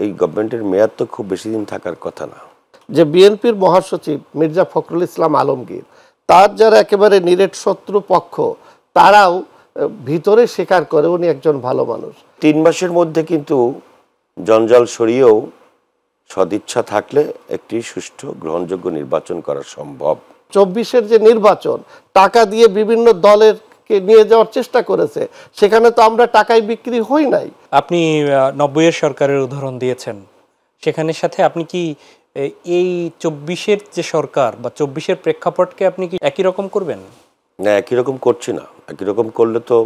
এই গভর্নমেন্টের মেয়াদ তো খুব বেশি দিন থাকার কথা না। যে বিএনপির মহাসচিব মির্জা ফখরুল ইসলাম আলমগীর, তার যারা একেবারে নিরেট শত্রু পক্ষ, তারাও ভিতরে স্বীকার করে উনি একজন ভালো মানুষ। 3 মাসের মধ্যে কিন্তু জঞ্জাল সরিয়েও সদিচ্ছা থাকলে একটি সুষ্ঠু গ্রহণযোগ্য নির্বাচন করা সম্ভব। 24-এর যে নির্বাচন টাকা দিয়ে বিভিন্ন দলেরকে নিয়ে যাওয়ার চেষ্টা করেছে, সেখানে তো আমরা টাকায় বিক্রি হই নাই। আপনি 90-এর সরকারের উদাহরণ দিয়েছেন, সেখানের সাথে আপনি কি এই 24-এর যে সরকার বা 24-এর প্রেক্ষাপটকে আপনি কি একই রকম করবেন? না, একই রকম করছি না। একই রকম করলে তো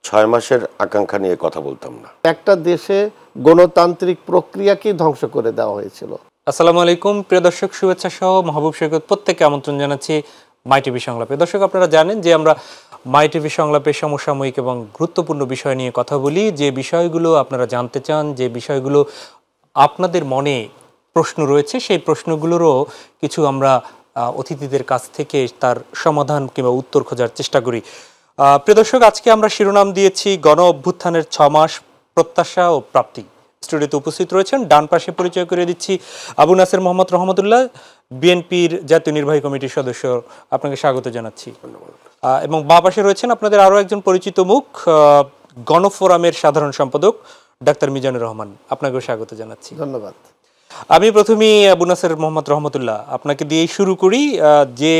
6 মাসের আকাঙ্ক্ষা নিয়ে কথা বলতাম না। একটা দেশে গণতান্ত্রিক প্রক্রিয়াকেই ধ্বংস করে দেওয়া হয়েছিল। আসসালামু আলাইকুম প্রিয় দর্শক, শুভেচ্ছা সহ মাহবুব সৈকত প্রত্যেককে আমন্ত্রণ জানাচ্ছি মাই টিভি সংলাপে। দর্শক, আপনারা জানেন যে আমরা মাই টিভি সংলাপে সমসাময়িক এবং গুরুত্বপূর্ণ বিষয় নিয়ে কথা বলি। যে বিষয়গুলো আপনারা জানতে চান, যে বিষয়গুলো আপনাদের মনে প্রশ্ন রয়েছে, সেই প্রশ্নগুলোরও কিছু আমরা অতিথিদের কাছ থেকে তার সমাধান কিংবা উত্তর খোঁজার চেষ্টা করি। প্রিয় দর্শক, আজকে আমরা শিরোনাম দিয়েছি গণ অভ্যুত্থানের 6 মাস প্রত্যাশা ও প্রাপ্তি। স্টুডিওতে উপস্থিত রয়েছেন, ডান পাশে পরিচয় করে দিচ্ছি আবু নাসের মোহাম্মদ রহমতুল্লাহ, বিএনপির জাতীয় নির্বাহী কমিটির সদস্য। আপনাকে স্বাগত জানাচ্ছি। এবং বাঁ পাশে রয়েছেন আপনাদের আরও একজন পরিচিত মুখ, গণফোরামের সাধারণ সম্পাদক ডাক্তার মিজানুর রহমান। আপনাকেও স্বাগত জানাচ্ছি। ধন্যবাদ। আমি প্রথমেই আবু নাসের মোহাম্মদ রহমতুল্লাহ আপনাকে দিয়েই শুরু করি। যে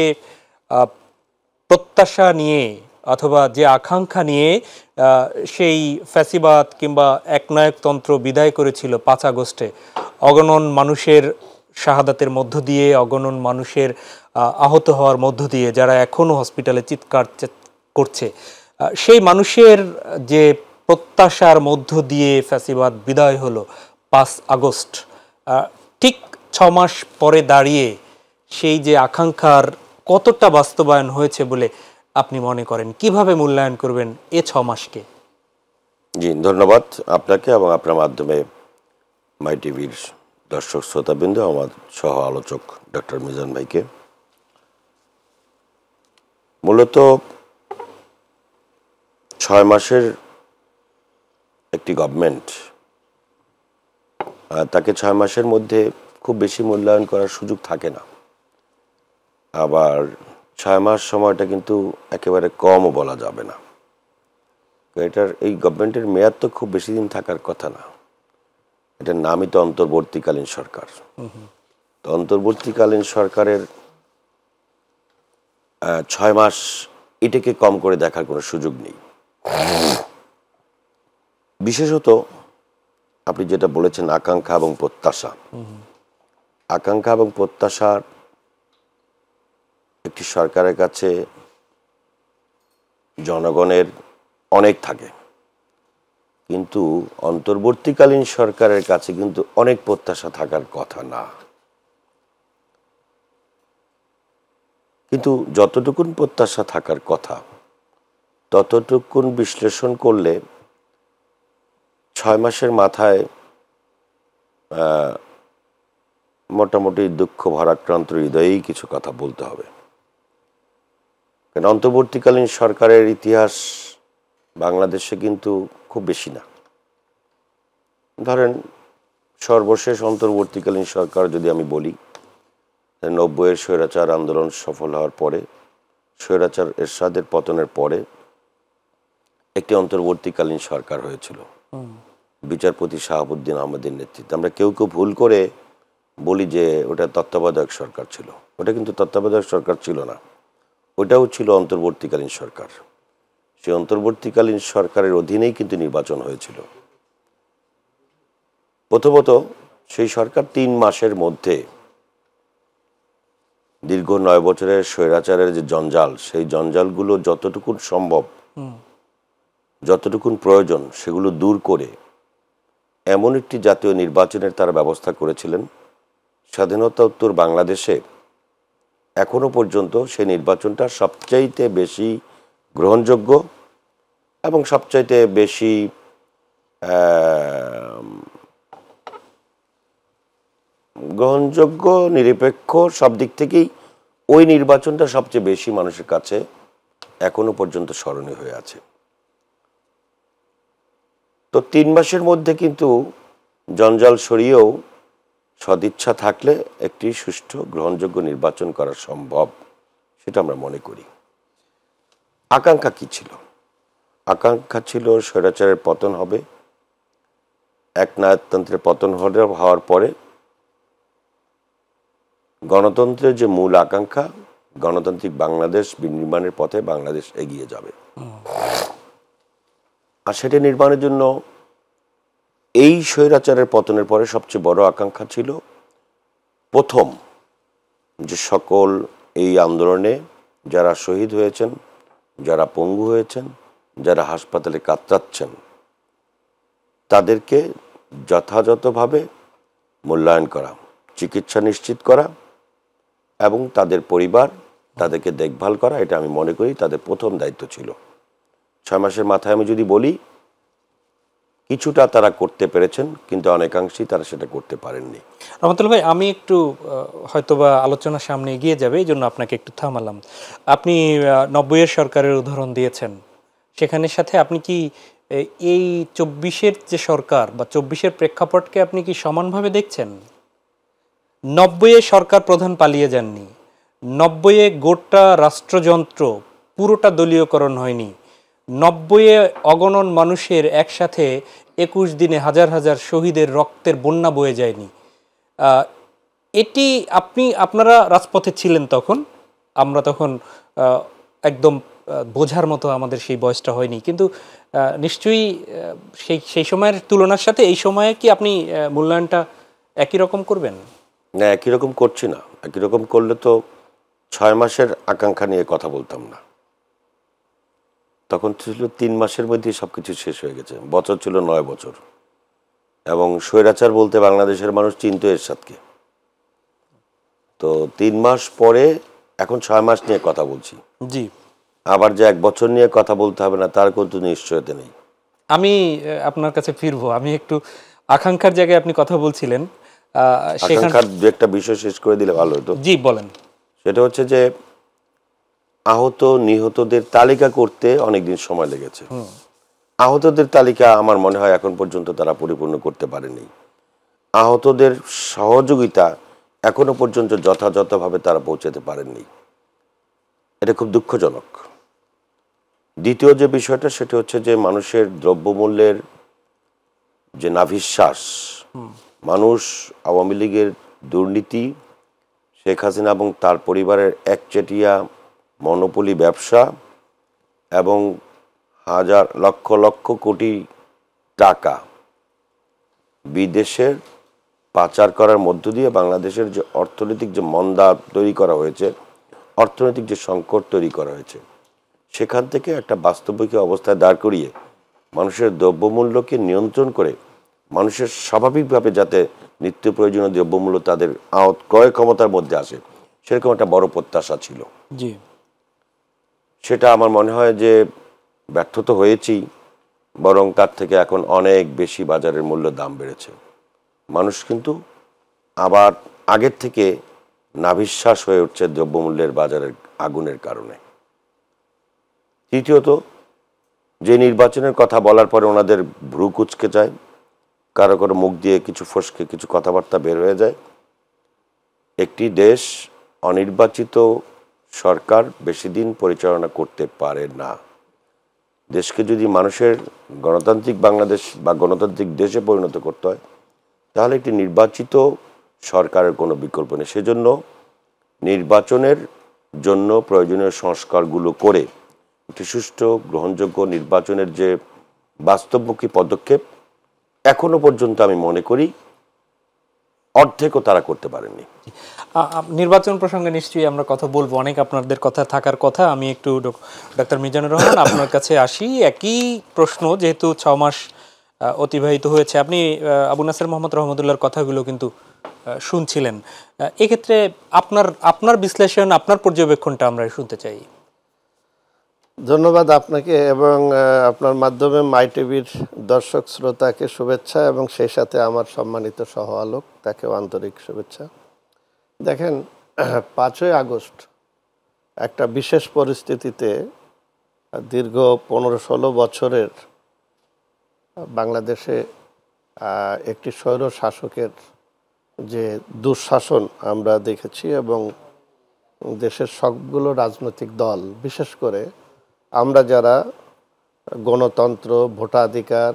প্রত্যাশা নিয়ে অথবা যে আকাঙ্ক্ষা নিয়ে সেই ফ্যাসিবাদ কিংবা একনায়কতন্ত্র বিদায় করেছিল 5 আগস্টে, অগণন মানুষের শাহাদাতের মধ্য দিয়ে, অগণন মানুষের আহত হওয়ার মধ্য দিয়ে, যারা এখনও হসপিটালে চিৎকার করছে, সেই মানুষের যে প্রত্যাশার মধ্য দিয়ে ফ্যাসিবাদ বিদায় হলো 5 আগস্ট, ঠিক 6 মাস পরে দাঁড়িয়ে সেই যে আকাঙ্ক্ষার কতটা বাস্তবায়ন হয়েছে বলে আপনি মনে করেন? কিভাবে মূল্যায়ন করবেন এ 6 মাসকে? জি, ধন্যবাদ আপনাকে এবং আপনার মাধ্যমে মাই টিভির দর্শক শ্রোতাবৃন্দ, আমার সহ আলোচক ডক্টর মিজান ভাইকে। মূলত 6 মাসের একটি গভর্নমেন্ট, তাকে 6 মাসের মধ্যে খুব বেশি মূল্যায়ন করার সুযোগ থাকে না। আবার 6 মাস সময়টা কিন্তু একেবারে কমও বলা যাবে না। এই গভর্নমেন্টের মেয়াদ তো খুব বেশি দিন থাকার কথা না। এটার নামই তো অন্তর্বর্তীকালীন সরকার। তো অন্তর্বর্তীকালীন সরকারের 6 মাস এটাকে কম করে দেখার কোনো সুযোগ নেই। বিশেষত আপনি যেটা বলেছেন আকাঙ্ক্ষা এবং প্রত্যাশা, আকাঙ্ক্ষা এবং প্রত্যাশার একটি সরকারের কাছে জনগণের অনেক থাকে, কিন্তু অন্তর্বর্তীকালীন সরকারের কাছে কিন্তু অনেক প্রত্যাশা থাকার কথা না। কিন্তু যতটুকুন প্রত্যাশা থাকার কথা, ততটুকুন বিশ্লেষণ করলে 6 মাসের মাথায় মোটামুটি দুঃখ ভারাক্রান্ত হৃদয়েই কিছু কথা বলতে হবে। কারণ অন্তর্বর্তীকালীন সরকারের ইতিহাস বাংলাদেশে কিন্তু খুব বেশি না। ধরেন সর্বশেষ অন্তর্বর্তীকালীন সরকার যদি আমি বলি, 90-এর স্বৈরাচার আন্দোলন সফল হওয়ার পরে, স্বৈরাচার এরশাদের পতনের পরে একটি অন্তর্বর্তীকালীন সরকার হয়েছিল বিচারপতি শাহাবুদ্দিন আহমেদের নেতৃত্বে। আমরা কেউ কেউ ভুল করে বলি যে ওটা তত্ত্বাবধায়ক সরকার ছিল। ওটা কিন্তু তত্ত্বাবধায়ক সরকার ছিল না, ওটাও ছিল অন্তর্বর্তীকালীন সরকার। সেই অন্তর্বর্তীকালীন সরকারের অধীনেই কিন্তু নির্বাচন হয়েছিল। প্রথমত সেই সরকার 3 মাসের মধ্যে দীর্ঘ 9 বছরের স্বৈরাচারের যে জঞ্জাল, সেই জঞ্জালগুলো যতটুকুন সম্ভব, যতটুকুন প্রয়োজন, সেগুলো দূর করে এমন একটি জাতীয় নির্বাচনের তারা ব্যবস্থা করেছিলেন। স্বাধীনতা উত্তর বাংলাদেশে এখনো পর্যন্ত সেই নির্বাচনটা সবচাইতে বেশি গ্রহণযোগ্য এবং সবচাইতে বেশি গ্রহণযোগ্য, নিরপেক্ষ, সব দিক থেকেই ওই নির্বাচনটা সবচেয়ে বেশি মানুষের কাছে এখনো পর্যন্ত স্মরণীয় হয়ে আছে। তো 3 মাসের মধ্যে কিন্তু জঞ্জাল সরিয়েও সদিচ্ছা থাকলে একটি সুষ্ঠু গ্রহণযোগ্য নির্বাচন করা সম্ভব, সেটা আমরা মনে করি। আকাঙ্ক্ষা কি ছিল? আকাঙ্ক্ষা ছিল স্বৈরাচারের পতন হবে, একনায়কতন্ত্রের পতন হওয়ার পরে গণতন্ত্রের যে মূল আকাঙ্ক্ষা, গণতান্ত্রিক বাংলাদেশ বিনির্মাণের পথে বাংলাদেশ এগিয়ে যাবে। আর সেটা নির্মাণের জন্য এই স্বৈরাচারের পতনের পরে সবচেয়ে বড় আকাঙ্ক্ষা ছিল প্রথম যে সকল এই আন্দোলনে যারা শহীদ হয়েছেন, যারা পঙ্গু হয়েছেন, যারা হাসপাতালে কাতরাচ্ছেন, তাদেরকে যথাযথভাবে মূল্যায়ন করা, চিকিৎসা নিশ্চিত করা এবং তাদের পরিবার তাদেরকে দেখভাল করা, এটা আমি মনে করি তাদের প্রথম দায়িত্ব ছিল। 6 মাসের মাথায় আমি যদি বলি, কিছুটা তারা করতে পেরেছেন, কিন্তু অনেকাংশেই তারা সেটা করতে পারেননি। রহমতুল্লাহ ভাই, আমি একটু হয়তোবা আলোচনার সামনে এগিয়ে যাবে, এই জন্য আপনাকে একটু থামালাম। আপনি 90-এর সরকারের উদাহরণ দিয়েছেন, সেখানের সাথে আপনি কি এই 24-এর যে সরকার বা 24-এর প্রেক্ষাপটকে আপনি কি সমানভাবে দেখছেন? 90-এ সরকার প্রধান পালিয়ে যাননি, 90-এ গোটা রাষ্ট্রযন্ত্র পুরোটা দলীয়করণ হয়নি, 90-এ অগণন মানুষের একসাথে 21 দিনে হাজার হাজার শহীদের রক্তের বন্যা বয়ে যায়নি। এটি আপনারা রাজপথে ছিলেন তখন, আমরা তখন একদম বোঝার মতো আমাদের সেই বয়সটা হয়নি, কিন্তু নিশ্চয়ই সেই সময়ের তুলনার সাথে এই সময়ে কি আপনি মূল্যায়নটা একই রকম করবেন? না, একই রকম করছি না। একই রকম করলে তো 6 মাসের আকাঙ্ক্ষা নিয়ে কথা বলতাম না। তখন ছিল 3 মাসের মধ্যেই সবকিছু শেষ হয়ে গেছে। বছর ছিল 9 বছর, এবং স্বৈরাচার বলতে বাংলাদেশের মানুষ চিনত এরশাদকে। তো 3 মাস পরে এখন 6 মাস নিয়ে কথা বলছি। জি, আবার যে 1 বছর নিয়ে কথা বলতে হবে না তার কিন্তু নিশ্চয়তা নেই। আমি আপনার কাছে ফিরবো। আমি একটু আকাঙ্ক্ষার জায়গায় আপনি কথা বলছিলেন, আকাঙ্ক্ষার দু একটা বিষয় শেষ করে দিলে ভালো হতো। জি বলেন। সেটা হচ্ছে যে আহত নিহতদের তালিকা করতে অনেকদিন সময় লেগেছে। আহতদের তালিকা আমার মনে হয় এখন পর্যন্ত তারা পরিপূর্ণ করতে পারেনি। আহতদের সহযোগিতা এখনো পর্যন্ত যথাযথভাবে তারা পৌঁছাতে পারেননি। এটা খুব দুঃখজনক। দ্বিতীয় যে বিষয়টা, সেটা হচ্ছে যে মানুষের দ্রব্যমূল্যের যে নাভিশ্বাস, মানুষ আওয়ামী লীগের দুর্নীতি, শেখ হাসিনা এবং তার পরিবারের একচেটিয়া মনোপলি ব্যবসা এবং লক্ষ লক্ষ কোটি টাকা বিদেশের পাচার করার মধ্য দিয়ে বাংলাদেশের যে অর্থনৈতিক যে মন্দা তৈরি করা হয়েছে, অর্থনৈতিক যে সংকট তৈরি করা হয়েছে, সেখান থেকে একটা বাস্তবিক অবস্থায় দাঁড় করিয়ে মানুষের দ্রব্যমূল্যকে নিয়ন্ত্রণ করে মানুষের স্বাভাবিকভাবে যাতে নিত্য প্রয়োজনীয় দ্রব্যমূল্য তাদের ক্রয় ক্ষমতার মধ্যে আসে, সেরকম একটা বড় প্রত্যাশা ছিল। জি, সেটা আমার মনে হয় যে ব্যর্থ তো হয়েছি, বরং তার থেকে এখন অনেক বেশি বাজারের মূল্য দাম বেড়েছে। মানুষ কিন্তু আবার আগের থেকে নাভিশ্বাস হয়ে উঠছে দ্রব্যমূল্যের বাজারের আগুনের কারণে। তৃতীয়ত, যে নির্বাচনের কথা বলার পরে ওনাদের ভ্রু কুঁচকে যায়, কারো কারো মুখ দিয়ে কিছু ফসকে কিছু কথাবার্তা বের হয়ে যায়। একটি দেশ অনির্বাচিত সরকার বেশি দিন পরিচালনা করতে পারে না। দেশকে যদি মানুষের গণতান্ত্রিক বাংলাদেশ বা গণতান্ত্রিক দেশে পরিণত করতে হয়, তাহলে একটি নির্বাচিত সরকারের কোনো বিকল্প নেই। সেজন্য নির্বাচনের জন্য প্রয়োজনীয় সংস্কারগুলো করে একটি সুষ্ঠু গ্রহণযোগ্য নির্বাচনের যে বাস্তবমুখী পদক্ষেপ, এখনো পর্যন্ত আমি মনে করি অর্ধেকও তারা করতে পারেননি। নির্বাচন প্রসঙ্গে নিশ্চয়ই আমরা কথা বলবো, অনেক আপনাদের কথা থাকার কথা। আমি একটু ডাক্তার মিজানুর রহমান আপনার কাছে আসি। একই প্রশ্ন, যেহেতু 6 মাস অতিবাহিত হয়েছে, আপনি আবু নাসের মোহাম্মদ রহমতুল্লাহর কথাগুলো কিন্তু শুনছিলেন। এক্ষেত্রে আপনার বিশ্লেষণ, আপনার পর্যবেক্ষণটা আমরা শুনতে চাই। ধন্যবাদ আপনাকে এবং আপনার মাধ্যমে মাই টিভির দর্শক শ্রোতাকে শুভেচ্ছা, এবং সেই সাথে আমার সম্মানিত সহ আলোক, তাকেও আন্তরিক শুভেচ্ছা। দেখেন, 5ই আগস্ট একটা বিশেষ পরিস্থিতিতে দীর্ঘ 15-16 বছরের বাংলাদেশে একটি স্বৈর শাসকের যে দুঃশাসন আমরা দেখেছি এবং দেশের সবগুলো রাজনৈতিক দল, বিশেষ করে আমরা যারা গণতন্ত্র, ভোটাধিকার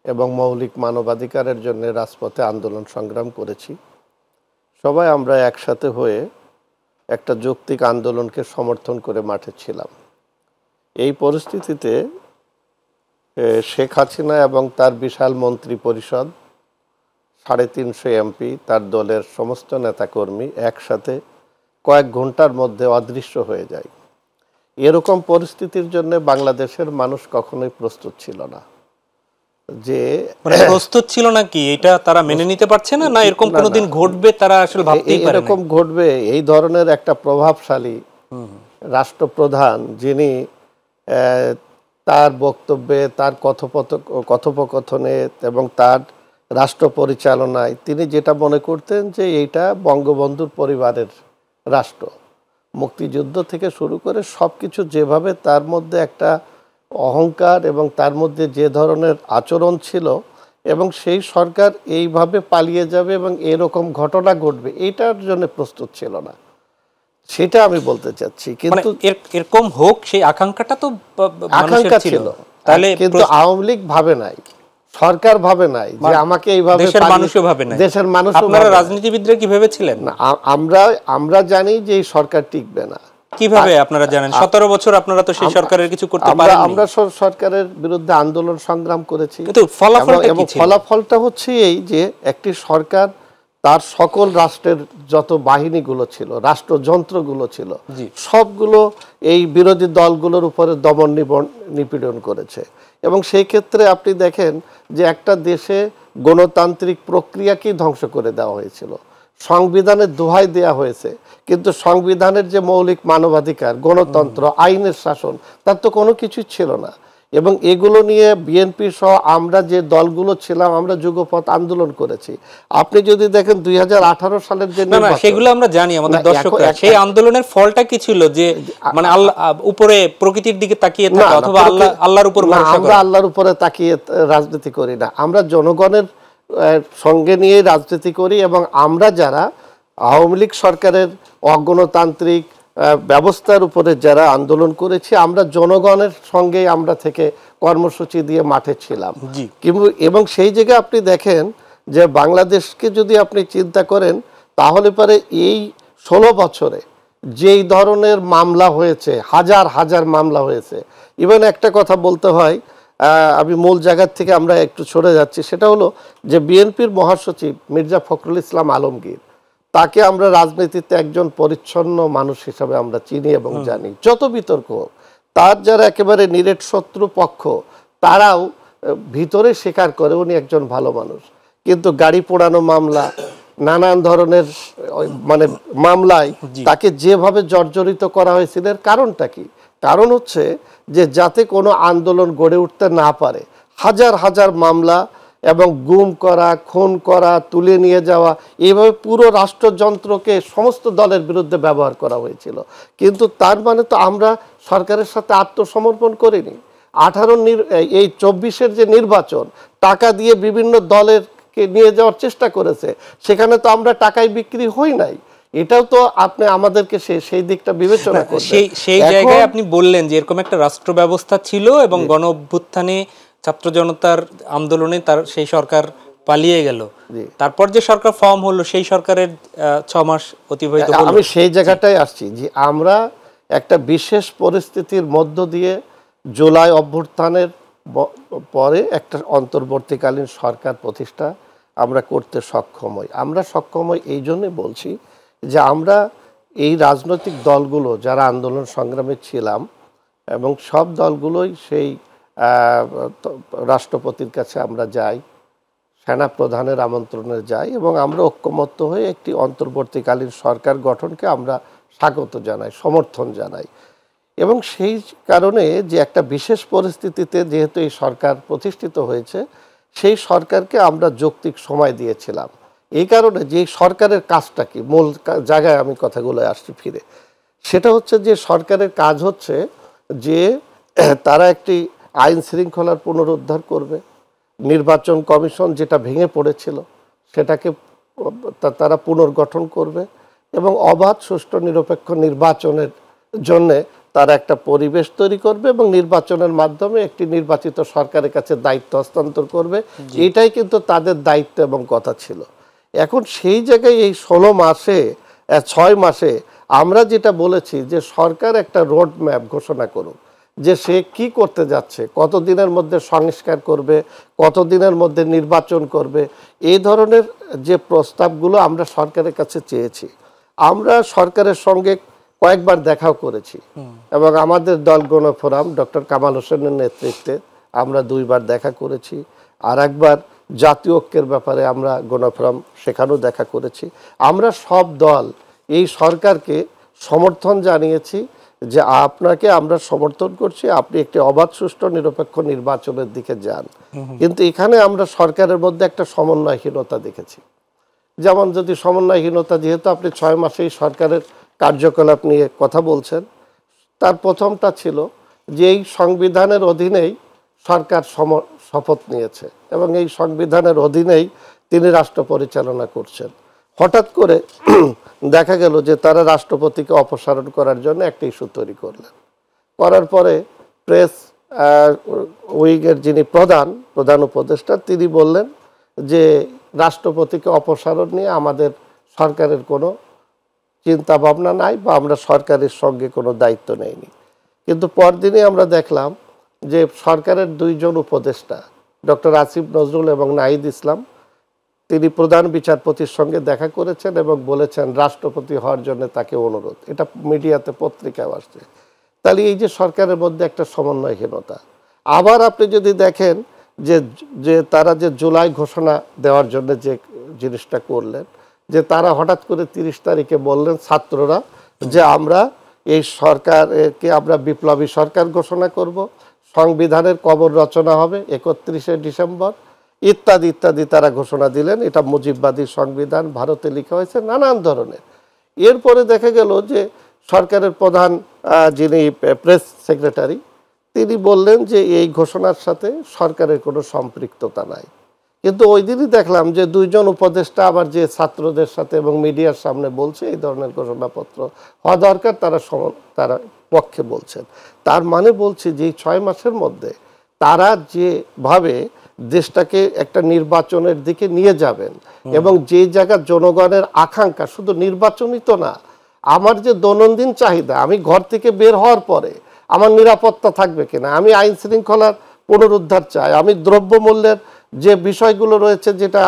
এবং মৌলিক মানবাধিকারের জন্য রাজপথে আন্দোলন সংগ্রাম করেছি, সবাই আমরা একসাথে হয়ে একটা যৌক্তিক আন্দোলনকে সমর্থন করে মাঠে ছিলাম। এই পরিস্থিতিতে শেখ হাসিনা এবং তার বিশাল মন্ত্রী পরিষদ, 350 এমপি, তার দলের সমস্ত নেতাকর্মী একসাথে কয়েক ঘন্টার মধ্যে অদৃশ্য হয়ে যায়। এরকম পরিস্থিতির জন্য বাংলাদেশের মানুষ কখনোই প্রস্তুত ছিল না। যে মানে প্রস্তুত ছিল না কি এটা তারা মেনে নিতে পারছে না, না এরকম কোনোদিন ঘটবে তারা আসলে ভাবতেই পারে না? এরকম ঘটবে, এই ধরনের একটা প্রভাবশালী রাষ্ট্রপ্রধান যিনি তার বক্তব্যে, তার কথোপকথনে এবং তার রাষ্ট্র পরিচালনায় তিনি যেটা মনে করতেন যে এইটা বঙ্গবন্ধুর পরিবারের রাষ্ট্র, মুক্তিযুদ্ধ থেকে শুরু করে সব কিছু যেভাবে তার মধ্যে একটা অহংকার এবং তার মধ্যে যে ধরনের আচরণ ছিল, এবং সেই সরকার এইভাবে পালিয়ে যাবে এবং এরকম ঘটনা ঘটবে, এইটার জন্য প্রস্তুত ছিল না, সেটা আমি বলতে চাচ্ছি। কিন্তু এরকম হোক সেই আকাঙ্ক্ষাটা তো আকাঙ্ক্ষা ছিল, তাহলে কিন্তু আওয়ামী লীগ ভাবে নাই, সরকার ভাবে নাই যে আমাকে এইভাবে, দেশের মানুষও ভাবে নাই, দেশের মানুষ। আপনারা রাজনীতিবিদরা কি ভেবেছিলেন? আমরা জানি যে এই সরকার টিকবে না। কিভাবে আপনারা জানেন? 17 বছর আপনারা তো সেই সরকারের কিছু করতে পারেননি। আমরা সরকারের বিরুদ্ধে আন্দোলন সংগ্রাম করেছি, কিন্তু ফলাফলটা হচ্ছে এই যে একটি সরকার তার সকল রাষ্ট্রের যত বাহিনীগুলো ছিল, রাষ্ট্রযন্ত্রগুলো ছিল, সবগুলো এই বিরোধী দলগুলোর উপরে দমন নিপীড়ন করেছে। এবং সেই ক্ষেত্রে আপনি দেখেন যে একটা দেশে গণতান্ত্রিক প্রক্রিয়াকেই ধ্বংস করে দেওয়া হয়েছিল, সংবিধানের দোহাই দেওয়া হয়েছে, কিন্তু সংবিধানের যে মৌলিক মানবাধিকার, গণতন্ত্র, আইনের শাসন, তার তো কোনো কিছুই ছিল না। এবং এগুলো নিয়ে বিএনপি সহ আমরা যে দলগুলো ছিলাম, আমরা যুগপৎ আন্দোলন করেছি। আপনি যদি দেখেন 2018 সালের যে নির্বাচন, সেগুলো আমরা জানি, আমাদের দর্শকরা সেই আন্দোলনের ফলটা কি ছিল? যে মানে আল্লাহ উপরে, প্রকৃতির দিকে তাকিয়ে থাকা, অথবা আল্লাহর উপর ভরসা করা? আমরা আল্লাহর উপরে তাকিয়ে রাজনীতি করি না, আমরা জনগণের সঙ্গে নিয়ে রাজনীতি করি। এবং আমরা যারা আওয়ামী লীগ সরকারের অগণতান্ত্রিক ব্যবস্থার উপরে যারা আন্দোলন করেছি, আমরা জনগণের সঙ্গে আমরা থেকে কর্মসূচি দিয়ে মাঠে ছিলাম। এবং সেই জায়গায় আপনি দেখেন যে বাংলাদেশকে যদি আপনি চিন্তা করেন, তাহলে পরে এই 16 বছরে যেই ধরনের মামলা হয়েছে, হাজার হাজার মামলা হয়েছে। ইভেন একটা কথা বলতে হয়, আমি মূল জায়গার থেকে আমরা একটু সরে যাচ্ছি, সেটা হলো যে বিএনপির মহাসচিব মির্জা ফখরুল ইসলাম আলমগীর, তাকে আমরা রাজনীতিতে একজন পরিচ্ছন্ন মানুষ হিসাবে আমরা চিনি এবং জানি। যত বিতর্ক হোক, তার যারা একেবারে নিরেট শত্রু পক্ষ, তারাও ভিতরে স্বীকার করে উনি একজন ভালো মানুষ। কিন্তু গাড়ি পোড়ানো মামলা, নানান ধরনের মানে মামলায় তাকে যেভাবে জর্জরিত করা হয়েছিল, এর কারণটা কি? কারণ হচ্ছে যে যাতে কোনো আন্দোলন গড়ে উঠতে না পারে, হাজার হাজার মামলা এবং গুম করা, খুন করা, তুলে নিয়ে যাওয়া, এইভাবে পুরো রাষ্ট্রযন্ত্রকে সমস্ত দলের বিরুদ্ধে ব্যবহার করা হয়েছিল। কিন্তু তার মানে তো আমরা সরকারের সাথে আত্মসমর্পণ করিনি। 24-এর যে নির্বাচন, টাকা দিয়ে বিভিন্ন দলেরকে নিয়ে যাওয়ার চেষ্টা করেছে, সেখানে তো আমরা টাকায় বিক্রি হই নাই। এটাও তো আপনি আমাদেরকে সেই দিকটা বিবেচনা করবেন। সেই জায়গায় আপনি বললেন যে এরকম একটা রাষ্ট্র ব্যবস্থা ছিল এবং গণ অভ্যুত্থানে, ছাত্র জনতার আন্দোলনে তার সেই সরকার পালিয়ে গেল। তারপর যে সরকার ফর্ম হলো, সেই সরকারের 6 মাস অতিবাহিত হলো। আমি সেই জায়গাটায় আসছি যে আমরা একটা বিশেষ পরিস্থিতির মধ্য দিয়ে জুলাই অভ্যুত্থানের পরে একটা অন্তর্বর্তীকালীন সরকার প্রতিষ্ঠা আমরা করতে সক্ষম হই। আমরা সক্ষম হই এই জন্যে বলছি যে আমরা এই রাজনৈতিক দলগুলো যারা আন্দোলন সংগ্রামে ছিলাম, এবং সব দলগুলোই সেই রাষ্ট্রপতির কাছে আমরা যাই, সেনা প্রধানের আমন্ত্রণে যাই, এবং আমরা ঐক্যমত্য হয়ে একটি অন্তর্বর্তীকালীন সরকার গঠনকে আমরা স্বাগত জানাই, সমর্থন জানাই। এবং সেই কারণে যে একটা বিশেষ পরিস্থিতিতে যেহেতু এই সরকার প্রতিষ্ঠিত হয়েছে, সেই সরকারকে আমরা যৌক্তিক সময় দিয়েছিলাম। এই কারণে যে সরকারের কাজটা কি, মূল জায়গায় আমি কথাগুলো আসছি ফিরে, সেটা হচ্ছে যে সরকারের কাজ হচ্ছে যে তারা একটি আইন শৃঙ্খলার পুনরুদ্ধার করবে, নির্বাচন কমিশন যেটা ভেঙে পড়েছিল সেটাকে তারা পুনর্গঠন করবে এবং অবাধ সুষ্ঠু নিরপেক্ষ নির্বাচনের জন্যে তারা একটা পরিবেশ তৈরি করবে এবং নির্বাচনের মাধ্যমে একটি নির্বাচিত সরকারের কাছে দায়িত্ব হস্তান্তর করবে। এটাই কিন্তু তাদের দায়িত্ব এবং কথা ছিল। এখন সেই জায়গায় এই 6 মাসে আমরা যেটা বলেছি যে সরকার একটা রোড ম্যাপ ঘোষণা করুক যে সে কি করতে যাচ্ছে, কতদিনের মধ্যে সংস্কার করবে, কতদিনের মধ্যে নির্বাচন করবে, এই ধরনের যে প্রস্তাবগুলো আমরা সরকারের কাছে চেয়েছি। আমরা সরকারের সঙ্গে কয়েকবার দেখাও করেছি এবং আমাদের দল গণফোরাম ডক্টর কামাল হোসেনের নেতৃত্বে আমরা 2 বার দেখা করেছি। আর একবার জাতীয় ঐক্যের ব্যাপারে আমরা গণফোরাম সেখানেও দেখা করেছি। আমরা সব দল এই সরকারকে সমর্থন জানিয়েছি যে আপনাকে আমরা সমর্থন করছি, আপনি একটি অবাধ সুষ্ঠু নিরপেক্ষ নির্বাচনের দিকে যান। কিন্তু এখানে আমরা সরকারের মধ্যে একটা সমন্বয়হীনতা দেখেছি। যেমন যদি সমন্বয়হীনতা, যেহেতু আপনি 6 মাসেই সরকারের কার্যকলাপ নিয়ে কথা বলছেন, তার প্রথমটা ছিল যে এই সংবিধানের অধীনেই সরকার শপথ নিয়েছে এবং এই সংবিধানের অধীনেই তিনি রাষ্ট্র পরিচালনা করছেন। হঠাৎ করে দেখা গেল যে তারা রাষ্ট্রপতিকে অপসারণ করার জন্য একটা ইস্যু তৈরি করলেন। করার পরে প্রেস উইংয়ের যিনি প্রধান উপদেষ্টা, তিনি বললেন যে রাষ্ট্রপতিকে অপসারণ নিয়ে আমাদের সরকারের কোনো চিন্তা ভাবনা নাই বা আমরা সরকারের সঙ্গে কোনো দায়িত্ব নেইনি। কিন্তু পরদিনই আমরা দেখলাম যে সরকারের 2 জন উপদেষ্টা ডক্টর আসিফ নজরুল এবং নাহিদ ইসলাম, তিনি প্রধান বিচারপতির সঙ্গে দেখা করেছেন এবং বলেছেন রাষ্ট্রপতি হওয়ার জন্য তাকে অনুরোধ। এটা মিডিয়াতে পত্রিকায় আসছে। তাহলে এই যে সরকারের মধ্যে একটা সমন্বয়হীনতা। আবার আপনি যদি দেখেন যে তারা যে জুলাই ঘোষণা দেওয়ার জন্য যে জিনিসটা করলেন, যে তারা হঠাৎ করে 30 তারিখে বললেন ছাত্ররা যে আমরা এই সরকারকে আমরা বিপ্লবী সরকার ঘোষণা করব, সংবিধানের কবর রচনা হবে 31শে ডিসেম্বর, ইত্যাদি ইত্যাদি তারা ঘোষণা দিলেন। এটা মুজিববাদী সংবিধান, ভারতে লেখা হয়েছে, নানান ধরনের। এরপরে দেখা গেল যে সরকারের প্রধান যিনি প্রেস সেক্রেটারি, তিনি বললেন যে এই ঘোষণার সাথে সরকারের কোনো সম্পৃক্ততা নাই। কিন্তু ওই দিনই দেখলাম যে 2 জন উপদেষ্টা আবার যে ছাত্রদের সাথে এবং মিডিয়ার সামনে বলছে এই ধরনের ঘোষণাপত্র হওয়া দরকার, তারা পক্ষে বলছেন। তার মানে বলছে যে এই 6 মাসের মধ্যে তারা যেভাবে দেশটাকে একটা নির্বাচনের দিকে নিয়ে যাবেন এবং যে জায়গা জনগণের আকাঙ্ক্ষা, শুধু নির্বাচনই তো না, আমার যে দৈনন্দিন চাহিদা, আমি ঘর থেকে বের হওয়ার পরে আমার নিরাপত্তা থাকবে কিনা, আমি আইন শৃঙ্খলার পুনরুদ্ধার চাই, আমি দ্রব্যমূল্যের যে বিষয়গুলো রয়েছে, যেটা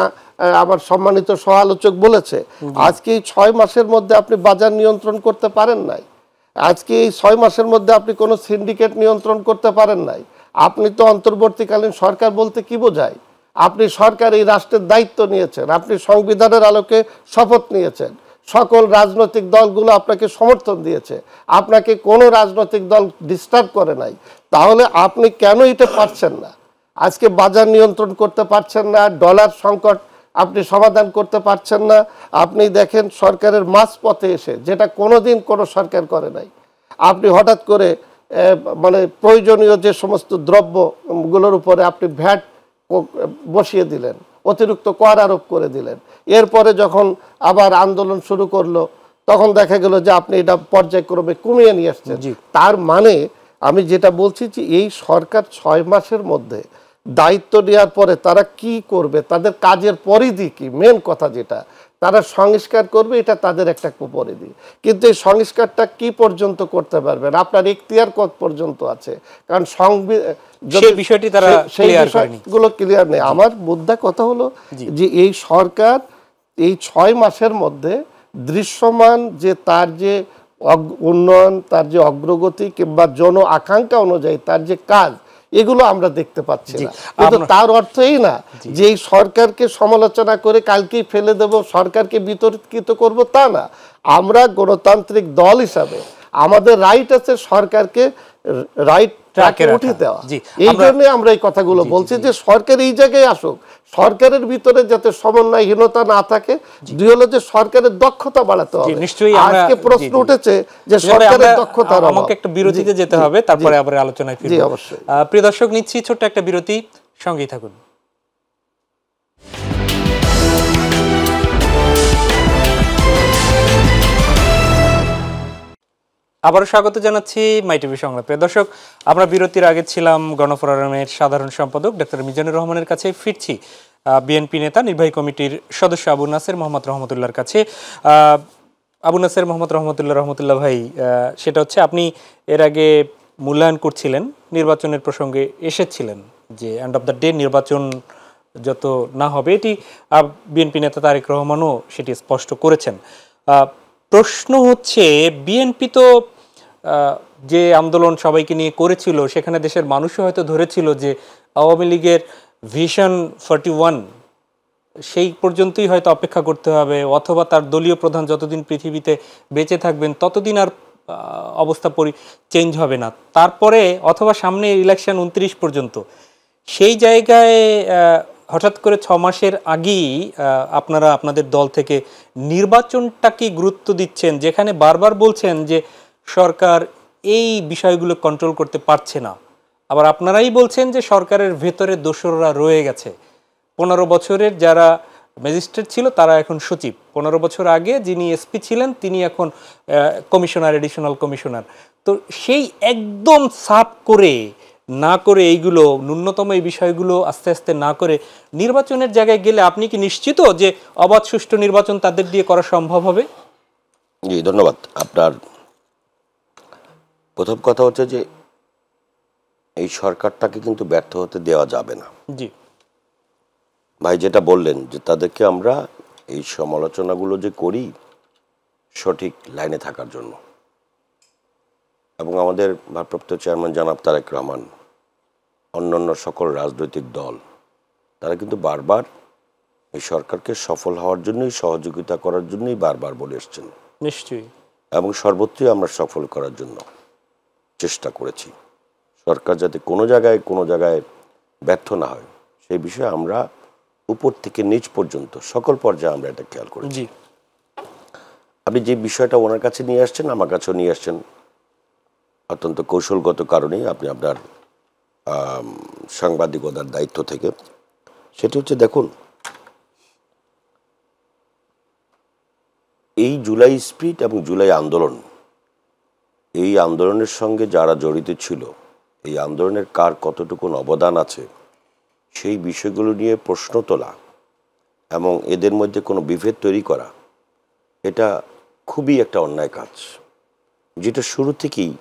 আমার সম্মানিত সহ-আলোচক বলেছে, আজকে এই 6 মাসের মধ্যে আপনি বাজার নিয়ন্ত্রণ করতে পারেন নাই, আজকে এই 6 মাসের মধ্যে আপনি কোনো সিন্ডিকেট নিয়ন্ত্রণ করতে পারেন নাই। আপনি তো অন্তর্বর্তীকালীন সরকার বলতে কি বোঝায়? আপনি সরকার এই রাষ্ট্রের দায়িত্ব নিয়েছেন, আপনি সংবিধানের আলোকে শপথ নিয়েছেন, সকল রাজনৈতিক দলগুলো আপনাকে সমর্থন দিয়েছে, আপনাকে কোনো রাজনৈতিক দল ডিস্টার্ব করে নাই। তাহলে আপনি কেন এটা পারছেন না? আজকে বাজার নিয়ন্ত্রণ করতে পারছেন না, ডলার সংকট আপনি সমাধান করতে পারছেন না। আপনি দেখেন সরকারের মাঝপথে এসে, যেটা কোনোদিন কোনো সরকার করে নাই, আপনি হঠাৎ করে মানে প্রয়োজনীয় যে সমস্ত দ্রব্যগুলোর উপরে আপনি ভ্যাট বসিয়ে দিলেন, অতিরিক্ত কর আরোপ করে দিলেন। এরপরে যখন আবার আন্দোলন শুরু করলো, তখন দেখা গেল যে আপনি এটা পর্যায়ক্রমে কমিয়ে নিয়ে আসছেন। তার মানে আমি যেটা বলছি যে এই সরকার 6 মাসের মধ্যে দায়িত্ব নেওয়ার পরে তারা কি করবে, তাদের কাজের পরিধি কি, মেন কথা যেটা তারা সংস্কার করবে, এটা তাদের একটা পরিধি। কিন্তু এই সংস্কারটা কি পর্যন্ত করতে পারবেন? আপনার এখতিয়ার কত পর্যন্ত আছে? কারণ সেই বিষয়টি তারা ক্লিয়ার করেনি, গুলো ক্লিয়ার নেই। আমার মুদ্রা কথা হলো যে এই সরকার এই 6 মাসের মধ্যে দৃশ্যমান যে তার যে উন্নয়ন, তার যে অগ্রগতি কিংবা জন আকাঙ্ক্ষা অনুযায়ী তার যে কাজ, এগুলো আমরা দেখতে পাচ্ছি না। কিন্তু তার অর্থ এই না যে এই সরকারকে সমালোচনা করে কালকেই ফেলে দেব, সরকারকে বিতর্কিত করব, তা না। আমরা গণতান্ত্রিক দল হিসাবে আমাদের রাইট আছে সরকারকে রাইট ট্র্যাকে উঠিয়ে দেওয়া। এই জন্য আমরা এই কথাগুলো বলছি যে সরকার এই জায়গায় আসুক, সরকারের ভিতরে যাতে সমন্বয়হীনতা না থাকে। 2 হলো যে সরকারের দক্ষতা বাড়াতে হবে। আজকে প্রশ্ন উঠেছে যে সরকারের দক্ষতা, আমাকে একটা বিরতিতে যেতে হবে, তারপরে আবার আলোচনায় ফিরব। জি অবশ্যই। প্রিয় দর্শক, নিচ্ছি ছোট্ট একটা বিরতি, সঙ্গেই থাকুন। আবারও স্বাগত জানাচ্ছি মাই টিভি সংলাপে। দর্শক, আমরা বিরতির আগে ছিলাম গণফোরামের সাধারণ সম্পাদক ডক্টর মিজানুর রহমানের কাছে, ফিরছি বিএনপি নেতা নির্বাহী কমিটির সদস্য আবু নাসের মোহাম্মদ রহমতুল্লাহর কাছে। আবু নাসের মোহাম্মদ রহমতুল্লাহ ভাই, সেটা হচ্ছে আপনি এর আগে মূল্যায়ন করছিলেন, নির্বাচনের প্রসঙ্গে এসেছিলেন যে এন্ড অফ দ্য ডে নির্বাচন যত না হবে, এটি বিএনপি নেতা তারেক রহমানও সেটি স্পষ্ট করেছেন। প্রশ্ন হচ্ছে, বিএনপি তো যে আন্দোলন সবাইকে নিয়ে করেছিল, সেখানে দেশের মানুষও হয়তো ধরেছিল যে আওয়ামী লীগের ভিশন 41 সেই পর্যন্তই হয়তো অপেক্ষা করতে হবে, অথবা তার দলীয় প্রধান যতদিন পৃথিবীতে বেঁচে থাকবেন ততদিন আর অবস্থা চেঞ্জ হবে না, তারপরে অথবা সামনে ইলেকশন 29 পর্যন্ত। সেই জায়গায় হঠাৎ করে 6 মাসের আগেই আপনারা আপনাদের দল থেকে নির্বাচনটাকে গুরুত্ব দিচ্ছেন, যেখানে বারবার বলছেন যে সরকার এই বিষয়গুলো কন্ট্রোল করতে পারছে না। আবার আপনারাই বলছেন যে সরকারের ভেতরে দোসররা রয়ে গেছে। 15 বছরের যারা ম্যাজিস্ট্রেট ছিল তারা এখন সচিব, 15 বছর আগে যিনি এসপি ছিলেন তিনি এখন কমিশনার, এডিশনাল কমিশনার। তো সেই একদম সাফ করে না করে, এইগুলো ন্যূনতম এই বিষয়গুলো আস্তে আস্তে না করে নির্বাচনের জায়গায় গেলে আপনি কি নিশ্চিত যে অবাধ সুষ্ঠু নির্বাচন তাদের দিয়ে করা সম্ভব হবে? জি, ধন্যবাদ। আপনার প্রথম কথা হচ্ছে যে এই সরকারটাকে কিন্তু ব্যর্থ হতে দেওয়া যাবে না। জি ভাই যেটা বললেন যে তাদেরকে আমরা এই সমালোচনাগুলো যে করি সঠিক লাইনে থাকার জন্য, এবং আমাদের ভারপ্রাপ্ত চেয়ারম্যান জনাব তারেক রহমান, অন্যান্য সকল রাজনৈতিক দল, তারা কিন্তু বারবার এই সরকারকে সফল হওয়ার জন্যই, সহযোগিতা করার জন্যই বারবার বলে এসছেন। নিশ্চয়ই। এবং সর্বত্রই আমরা সফল করার জন্য চেষ্টা করেছি। সরকার যাতে কোনো জায়গায় ব্যর্থ না হয় সেই বিষয়ে আমরা উপর থেকে নিচ পর্যন্ত সকল পর্যায়ে আমরা এটা খেয়াল করেছি। আপনি যে বিষয়টা ওনার কাছে নিয়ে আসছেন, আমার কাছেও নিয়ে আসছেন অত্যন্ত কৌশলগত কারণেই, আপনি আপনার সাংবাদিকতার দায়িত্ব থেকে। সেটি হচ্ছে, দেখুন, এই জুলাই স্পিরিট এবং জুলাই আন্দোলন, এই আন্দোলনের সঙ্গে যারা জড়িত ছিল, এই আন্দোলনের কার কতটুকু অবদান আছে সেই বিষয়গুলো নিয়ে প্রশ্ন তোলা এবং এদের মধ্যে কোনো বিভেদ তৈরি করা, এটা খুবই একটা অন্যায় কাজ, যেটা শুরু থেকেই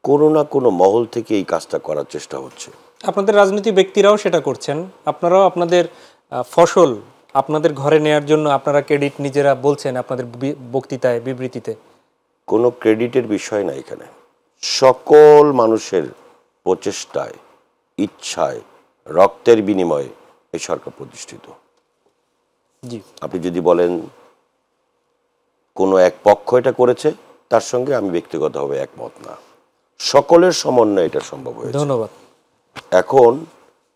কোনো না কোনো মহল থেকে এই কাজটা করার চেষ্টা হচ্ছে। আপনাদের রাজনীতি ব্যক্তিরাও সেটা করছেন। আপনারাও আপনাদের ফসল আপনাদের ঘরে নেয়ার জন্য আপনারা ক্রেডিট নিজেরা বলছেন আপনাদের বক্তৃতায়, বিবৃতিতে। কোনো ক্রেডিটের বিষয় না এখানে। সকল মানুষের প্রচেষ্টায়, ইচ্ছায়, রক্তের বিনিময়ে এই সরকার প্রতিষ্ঠিত। জি, আপনি যদি বলেন কোনো এক পক্ষ এটা করেছে, তার সঙ্গে আমি ব্যক্তিগতভাবে একমত না। সকলের সমন্বয়ে এটা সম্ভব হয়েছে। ধন্যবাদ। এখন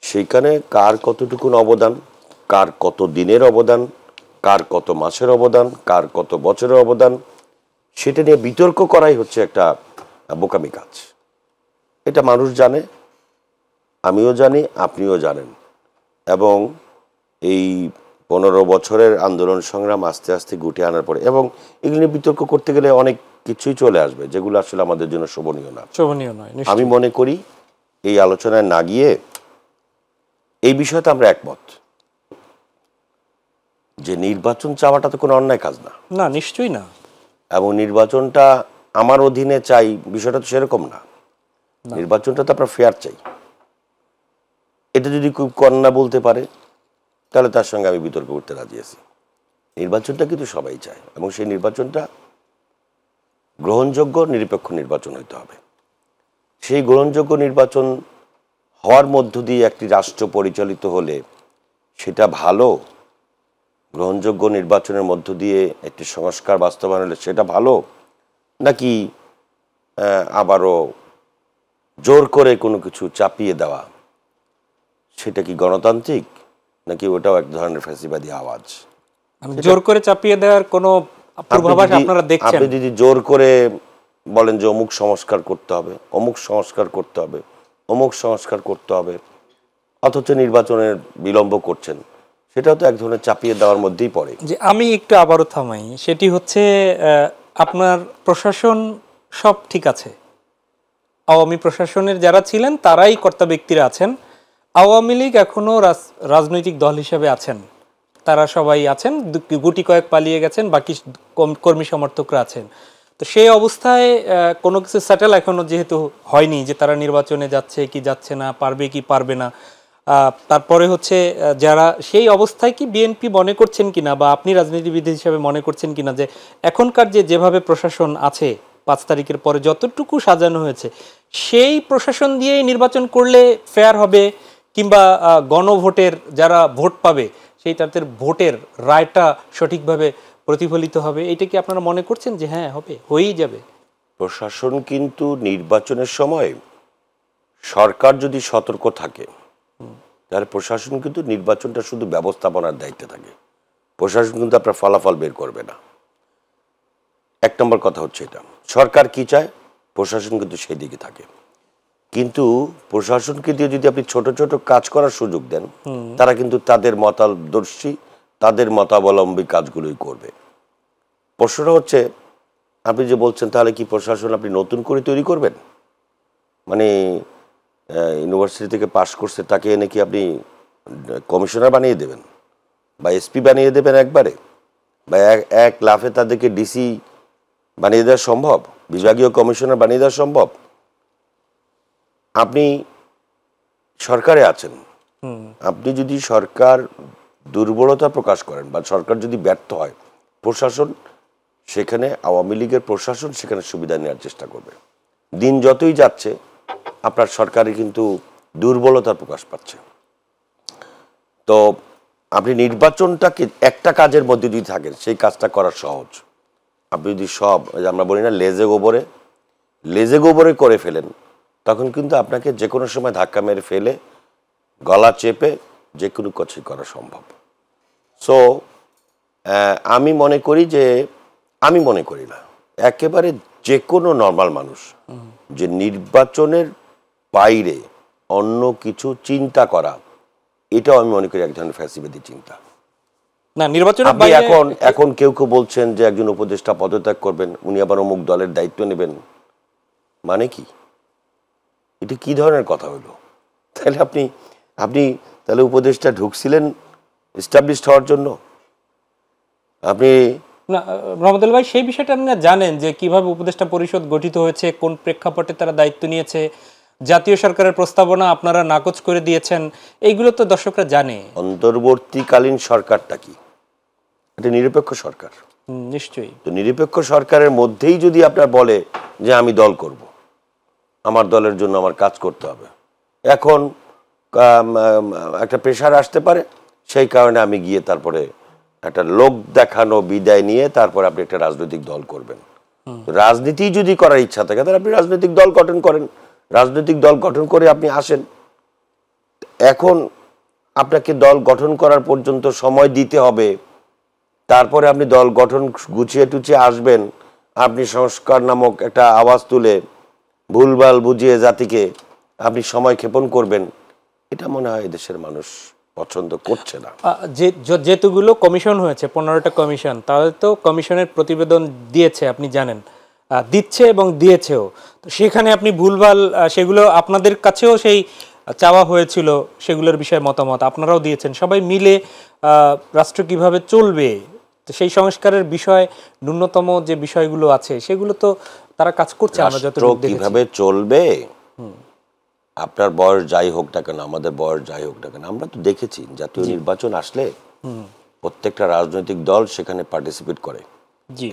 সেইখানে কার কতটুকু অবদান, কার কত দিনের অবদান, কার কত মাসের অবদান, কার কত বছরের অবদান, সেটা নিয়ে বিতর্ক করাই হচ্ছে একটা বোকামি কাজ। এটা মানুষ জানে, আমিও জানি, আপনিও জানেন। এবং এই 15 বছরের আন্দোলন সংগ্রাম আস্তে আস্তে গুটিয়ে আনার পরে, এবং এগুলো নিয়ে বিতর্ক করতে গেলে অনেক কিছুই চলে আসবে যেগুলো আসলে আমাদের জন্য শোভনীয় না, শোভনীয় নয়। আমি মনে করি এই আলোচনায় না গিয়ে এই বিষয়তে আমরা একমত যে নির্বাচন চাওয়াটা তো কোনো অন্যায় কাজ না। না, নিশ্চয়ই না। এবং নির্বাচনটা আমার অধীনে চাই, বিষয়টা তো সেরকম না। নির্বাচনটা তো আমরা ফেয়ার চাই। এটা যদি খুব কন্যা বলতে পারে তাহলে তার সঙ্গে আমি বিতর্ক করতে রাজি আছি। নির্বাচনটা কিন্তু সবাই চায়, এবং সেই নির্বাচনটা গ্রহণযোগ্য নিরপেক্ষ নির্বাচন হইতে হবে। সেই গ্রহণযোগ্য নির্বাচন হওয়ার মধ্য দিয়ে একটি রাষ্ট্র পরিচালিত হলে সেটা ভালো, গ্রহণযোগ্য নির্বাচনের মধ্য দিয়ে একটি সংস্কার বাস্তবায়ন হলে সেটা ভালো, নাকি আবারও জোর করে কোনো কিছু চাপিয়ে দেওয়া, সেটা কি গণতান্ত্রিক, নাকি ওটাও এক ধরনের ফ্যাসিবাদী আওয়াজ? জোর করে চাপিয়ে দেওয়ার কোনো পূর্বাভাস আপনারা দেখছেন? আপনি যদি জোর করে বলেন যে অমুক সংস্কার করতে হবে, অমুক সংস্কার করতে হবে, অমুক সংস্কার করতে হবে, অথচ নির্বাচনের বিলম্ব করছেন, সেটাও তো এক ধরনের চাপিয়ে দেওয়ার মধ্যেই পড়ে। যে আমি একটু আবারও থামাই, সেটি হচ্ছে আপনার প্রশাসন সব ঠিক আছে, আওয়ামী প্রশাসনের যারা ছিলেন তারাই কর্তা ব্যক্তিরা আছেন, আওয়ামী লীগ এখনো রাজনৈতিক দল হিসেবে আছেন, তারা সবাই আছেন, গুটি কয়েক পালিয়ে গেছেন, বাকি কর্মী সমর্থকরা আছেন। তো সেই অবস্থায় কোনো কিছু সেটেল এখনো যেহেতু হয়নি যে তারা নির্বাচনে যাচ্ছে কি যাচ্ছে না, পারবে কি পারবে না, তারপরে হচ্ছে যারা সেই অবস্থায় কি বিএনপি মনে করছেন কিনা বা আপনি রাজনীতিবিদ হিসেবে মনে করছেন কিনা যে এখনকার যেভাবে প্রশাসন আছে 5 তারিখের পরে যতটুকু সাজানো হয়েছে সেই প্রশাসন দিয়েই নির্বাচন করলে ফেয়ার হবে, কিংবা গণভোটের যারা ভোট পাবে সেই তাদের ভোটের রায়টা সঠিকভাবে প্রতিফলিত হবে, এটা কি আপনারা মনে করছেন যে হ্যাঁ হবে, হয়েই যাবে? প্রশাসন কিন্তু নির্বাচনের সময় সরকার যদি সতর্ক থাকে তাহলে প্রশাসন কিন্তু নির্বাচনটা শুধু ব্যবস্থাপনার দায়িত্বে থাকে, প্রশাসন কিন্তু আপনার ফলাফল বের করবে না। 1 নম্বর কথা হচ্ছে এটা, সরকার কি চায় প্রশাসন কিন্তু সেই দিকে থাকে। কিন্তু প্রশাসনকে দিয়ে যদি আপনি ছোট ছোট কাজ করার সুযোগ দেন, তারা কিন্তু তাদের মতাদর্শী, তাদের মতাবলম্বী কাজগুলোই করবে। প্রশ্নটা হচ্ছে আপনি যে বলছেন তাহলে কি প্রশাসন আপনি নতুন করে তৈরি করবেন? মানে ইউনিভার্সিটি থেকে পাশ করছে তাকে এনে কি আপনি কমিশনার বানিয়ে দেবেন বা এসপি বানিয়ে দেবেন একবারে, বা এক লাফে তাদেরকে ডিসি বানিয়ে দেওয়া সম্ভব, বিভাগীয় কমিশনার বানিয়ে দেওয়া সম্ভব? আপনি সরকারে আছেন, আপনি যদি সরকার দুর্বলতা প্রকাশ করেন বা সরকার যদি ব্যর্থ হয়, প্রশাসন সেখানে, আওয়ামী লীগের প্রশাসন সেখানে সুবিধা নেওয়ার চেষ্টা করবে। দিন যতই যাচ্ছে আপনার সরকারে কিন্তু দুর্বলতা প্রকাশ পাচ্ছে। তো আপনি নির্বাচনটাকে একটা কাজের মধ্যে যদি থাকেন সেই কাজটা করা সহজ। আপনি যদি সব আমরা বলি না লেজে গোবরে করে ফেলেন, তখন কিন্তু আপনাকে যে কোনো সময় ধাক্কা মেরে ফেলে গলা চেপে যে কোনো কিছুই করা সম্ভব। সো আমি মনে করি না একেবারে যে কোনো নর্মাল মানুষ যে নির্বাচনের বাইরে অন্য কিছু চিন্তা করা, এটাও আমি মনে করি এক ধরনের ফ্যাসিবাদী চিন্তা। না, নির্বাচনের আপনি এখন কেউ বলছেন যে একজন উপদেষ্টা পদত্যাগ করবেন, উনি আবার অমুক দলের দায়িত্ব নেবেন, মানে কি? এটা কি ধরনের কথা হলো? তাহলে আপনি তাহলে উপদেষ্টা ঢুকছিলেন এস্টাবলিশড হওয়ার জন্য? আপনি না রহমতুল্লাহ ভাই, সেই বিষয়টা আপনি জানেন যে কিভাবে উপদেষ্টা পরিষদ গঠিত হয়েছে, কোন প্রেক্ষাপটে তারা দায়িত্ব নিয়েছে, জাতীয় সরকারের প্রস্তাবনা আপনারা নাকচ করে দিয়েছেন, এইগুলো তো দর্শকরা জানে। অন্তর্বর্তীকালীন সরকারটা কি? এটা নিরপেক্ষ সরকার। নিশ্চয়ই। তো নিরপেক্ষ সরকারের মধ্যেই যদি আপনার বলে যে আমি দল করব, আমার দলের জন্য আমার কাজ করতে হবে, এখন একটা প্রেশার আসতে পারে, সেই কারণে আমি গিয়ে তারপরে একটা লোক দেখানো বিদায় নিয়ে তারপর আপনি একটা রাজনৈতিক দল করবেন। রাজনীতি যদি করার ইচ্ছা থাকে তাহলে আপনি রাজনৈতিক দল গঠন করেন, রাজনৈতিক দল গঠন করে আপনি আসেন। এখন আপনাকে দল গঠন করার পর্যন্ত সময় দিতে হবে, তারপরে আপনি দল গঠন গুছিয়ে টুছিয়ে আসবেন, আপনি সংস্কার নামক একটা আওয়াজ তুলে ভুলভাল বুঝিয়ে জাতিকে আপনি সময় ক্ষেপণ করবেন, এটা মনে হয় দেশের মানুষ পছন্দ করছে না। যেহেতুগুলো কমিশন হয়েছে, 15টা কমিশন, তাহলে তো কমিশনের প্রতিবেদন দিয়েছে, আপনি জানেন, দিচ্ছে এবং দিয়েছেও। তো সেখানে আপনি ভুলভাল সেগুলো আপনাদের কাছেও সেই চাওয়া হয়েছিল, সেগুলোর বিষয়ে মতামত আপনারাও দিয়েছেন, সবাই মিলে রাষ্ট্র কিভাবে চলবে, তো সেই সংস্কারের বিষয় ন্যূনতম যে বিষয়গুলো আছে সেগুলো তো তারা কাজ করছে। আমরা যতটুকু দেখেছি কিভাবে চলবে, আপনার বয়স যাই হোক না কেন, আমাদের বয়স যাই হোক না কেন, আমরা তো দেখেছি জাতীয় নির্বাচন আসলে প্রত্যেকটা রাজনৈতিক দল সেখানে পার্টিসিপেট করে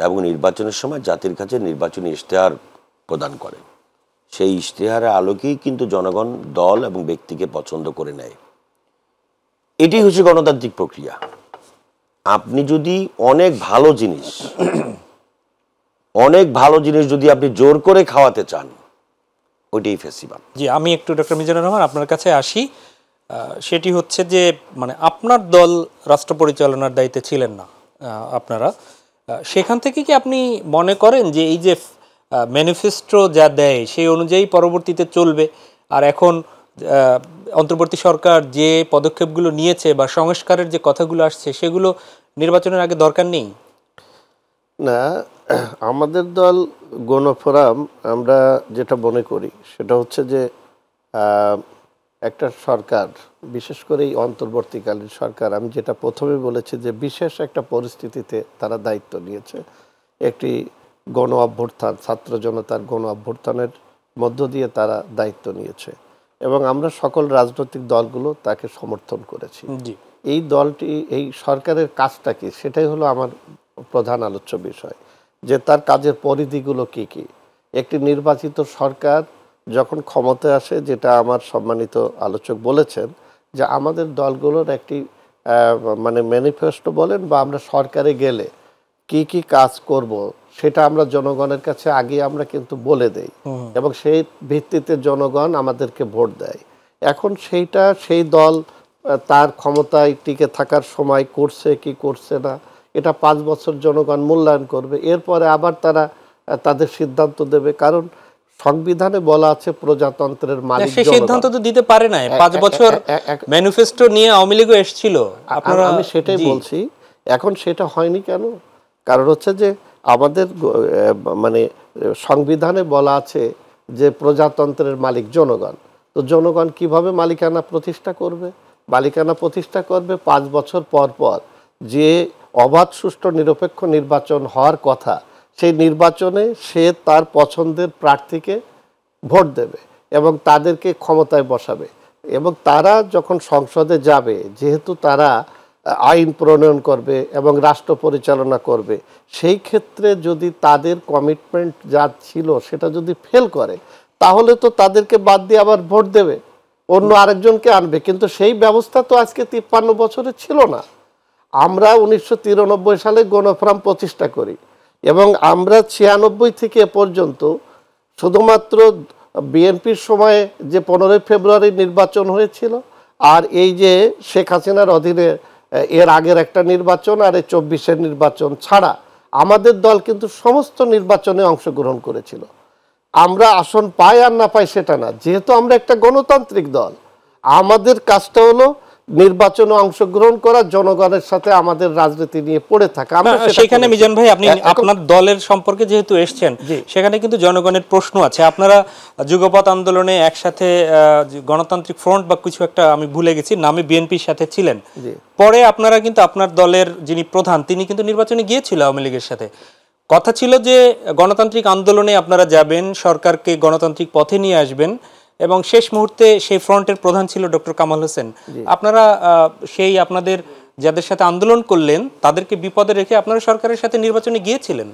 এবং নির্বাচনের সময় জাতির কাছে নির্বাচনী ইশতেহার প্রদান করে। সেই ইশতেহারের আলোকেই কিন্তু জনগণ দল এবং ব্যক্তিকে পছন্দ করে নেয়। এটি হচ্ছে গণতান্ত্রিক প্রক্রিয়া। আপনি যদি অনেক ভালো জিনিস যদি আপনি জোর করে খাওয়াতে চান, ওইটাই ফেসিবাদ। জি, আমি একটু ডক্টর মিজানুর রহমান আপনার কাছে আসি। সেটি হচ্ছে যে মানে আপনার দল রাষ্ট্র পরিচালনার দায়িত্বে ছিলেন না আপনারা, সেখান থেকে কি আপনি মনে করেন যে এই যে ম্যানিফেস্টো যা দেয় সেই অনুযায়ী পরবর্তীতে চলবে, আর এখন অন্তর্বর্তী সরকার যে পদক্ষেপগুলো নিয়েছে বা সংস্কারের যে কথাগুলো আসছে সেগুলো নির্বাচনের আগে দরকার নেই? না, আমাদের দল গণফোরাম আমরা যেটা মনে করি সেটা হচ্ছে যে আহ, একটা সরকার, বিশেষ করে এই অন্তর্বর্তীকালীন সরকার, আমি যেটা প্রথমে বলেছি যে বিশেষ একটা পরিস্থিতিতে তারা দায়িত্ব নিয়েছে। একটি গণ অভ্যুত্থান, ছাত্র জনতার গণ অভ্যুত্থানের মধ্য দিয়ে তারা দায়িত্ব নিয়েছে এবং আমরা সকল রাজনৈতিক দলগুলো তাকে সমর্থন করেছি। জি। এই দলটি, এই সরকারের কাজটা কি, সেটাই হলো আমার প্রধান আলোচ্য বিষয়, যে তার কাজের পরিধিগুলো কি কি। একটি নির্বাচিত সরকার যখন ক্ষমতায় আসে, যেটা আমার সম্মানিত আলোচক বলেছেন, যে আমাদের দলগুলোর একটি মানে ম্যানিফেস্টো বলেন বা আমরা সরকারে গেলে কি কি কাজ করব সেটা আমরা জনগণের কাছে আগে আমরা কিন্তু বলে দেই এবং সেই ভিত্তিতে জনগণ আমাদেরকে ভোট দেয়। এখন সেই দল তার ক্ষমতায় টিকে থাকার সময় করছে কি করছে না, এটা 5 বছর জনগণ মূল্যায়ন করবে। এরপরে আবার তারা তাদের সিদ্ধান্ত দেবে, কারণ সংবিধানে বলা আছে প্রজাতন্ত্রের মালিক সেই সিদ্ধান্ত জনগণ। তো দিতে পারে না। 5 বছর ম্যানিফেস্টো নিয়ে আওয়ামী লীগও এসেছিল। আপনারা, আমি সেটাই বলছি, এখন সেটা হয়নি কেন? কারণ হচ্ছে যে আমাদের মানে সংবিধানে বলা আছে যে প্রজাতন্ত্রের মালিক জনগণ। তো জনগণ কিভাবে মালিকানা প্রতিষ্ঠা করবে? মালিকানা প্রতিষ্ঠা করবে 5 বছর পর পর যে অবাধ, সুষ্ঠু, নিরপেক্ষ নির্বাচন হওয়ার কথা, সেই নির্বাচনে সে তার পছন্দের প্রার্থীকে ভোট দেবে এবং তাদেরকে ক্ষমতায় বসাবে। এবং তারা যখন সংসদে যাবে, যেহেতু তারা আইন প্রণয়ন করবে এবং রাষ্ট্র পরিচালনা করবে, সেই ক্ষেত্রে যদি তাদের কমিটমেন্ট যা ছিল সেটা যদি ফেল করে, তাহলে তো তাদেরকে বাদ দিয়ে আবার ভোট দেবে, অন্য আরেকজনকে আনবে। কিন্তু সেই ব্যবস্থা তো আজকে 53 বছরে ছিল না। আমরা 1993 সালে গণফোরাম প্রতিষ্ঠা করি এবং আমরা 96 থেকে এ পর্যন্ত শুধুমাত্র বিএনপির সময়ে যে 15 ফেব্রুয়ারি নির্বাচন হয়েছিল, আর এই যে শেখ হাসিনার অধীনে এর আগের একটা নির্বাচন, আর এই 24-এর নির্বাচন ছাড়া আমাদের দল কিন্তু সমস্ত নির্বাচনে অংশগ্রহণ করেছিল। আমরা আসন পাই আর না পাই সেটা না, যেহেতু আমরা একটা গণতান্ত্রিক দল, আমাদের কাজটা হলো নির্বাচনে অংশগ্রহণ করা, জনগণের সাথে আমাদের রাজনীতি নিয়ে পড়ে থাকা। সেখানে মিজান ভাই, আপনি আপনার দলের সম্পর্কে যেহেতু এসেছেন, সেখানে কিন্তু জনগণের প্রশ্ন আছে। আপনারা যুগপৎ আন্দোলনে একসাথে গণতান্ত্রিক ফ্রন্ট বা কিছু একটা, আমি ভুলে গেছি নামে, বিএনপির সাথে ছিলেন। পরে আপনারা কিন্তু আপনার দলের যিনি প্রধান, তিনি কিন্তু নির্বাচনে গিয়েছিল আওয়ামী লীগের সাথে। কথা ছিল যে গণতান্ত্রিক আন্দোলনে আপনারা যাবেন, সরকারকে গণতান্ত্রিক পথে নিয়ে আসবেন, এবং শেষ মুহূর্তে সেই ফ্রন্টের প্রধান ছিল ডক্টর কামাল হোসেন। আপনারা সেই আপনাদের যাদের সাথে আন্দোলন করলেন তাদেরকে বিপদে রেখে আপনারা সরকারের সাথে নির্বাচনে গিয়েছিলেন।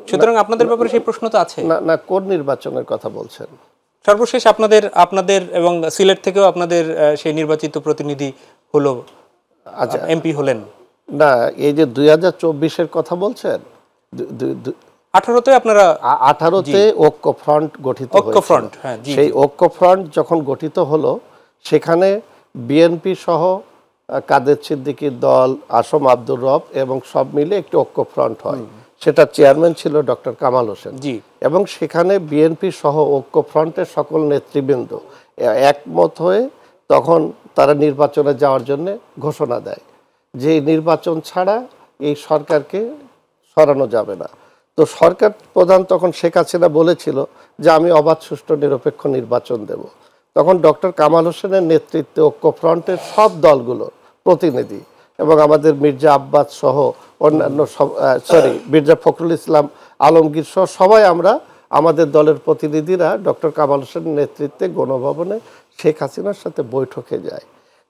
সুতরাং আপনাদের ব্যাপারে সেই প্রশ্ন তো আছে। না না, কোন নির্বাচনের কথা বলছেন? সর্বশেষ আপনাদের এবং সিলেট থেকেও আপনাদের সেই নির্বাচিত প্রতিনিধি হলো, আচ্ছা, এমপি হলেন। না, এই যে 2024-এর কথা বলছেন, 18-তে আপনারা 18-তে ঐক্য ফ্রন্ট গঠিত হয়েছিল। সেই ঐক্য ফ্রন্ট যখন গঠিত হলো, সেখানে বিএনপি সহ কাদের সিদ্দিকীর দল, আসম আব্দুর রব এবং সব মিলে একটি ঐক্য ফ্রন্ট হয়। সেটা চেয়ারম্যান ছিল ডক্টর কামাল হোসেন। এবং সেখানে বিএনপি সহ ঐক্য ফ্রন্টের সকল নেতৃবৃন্দ একমত হয়ে তখন তারা নির্বাচনে যাওয়ার জন্য ঘোষণা দেয় যে নির্বাচন ছাড়া এই সরকারকে সরানো যাবে না। তো সরকার প্রধান তখন শেখ হাসিনা বলেছিল যে আমি অবাধ, সুষ্ঠু, নিরপেক্ষ নির্বাচন দেব। তখন ডক্টর কামাল হোসেনের নেতৃত্বে ঐক্য ফ্রন্টের সব দলগুলোর প্রতিনিধি এবং আমাদের মির্জা আব্বাস সহ অন্যান্য মির্জা ফখরুল ইসলাম আলমগীর সহ সবাই আমরা, আমাদের দলের প্রতিনিধিরা ডক্টর কামাল হোসেনের নেতৃত্বে গণভবনে শেখ হাসিনার সাথে বৈঠকে যায়।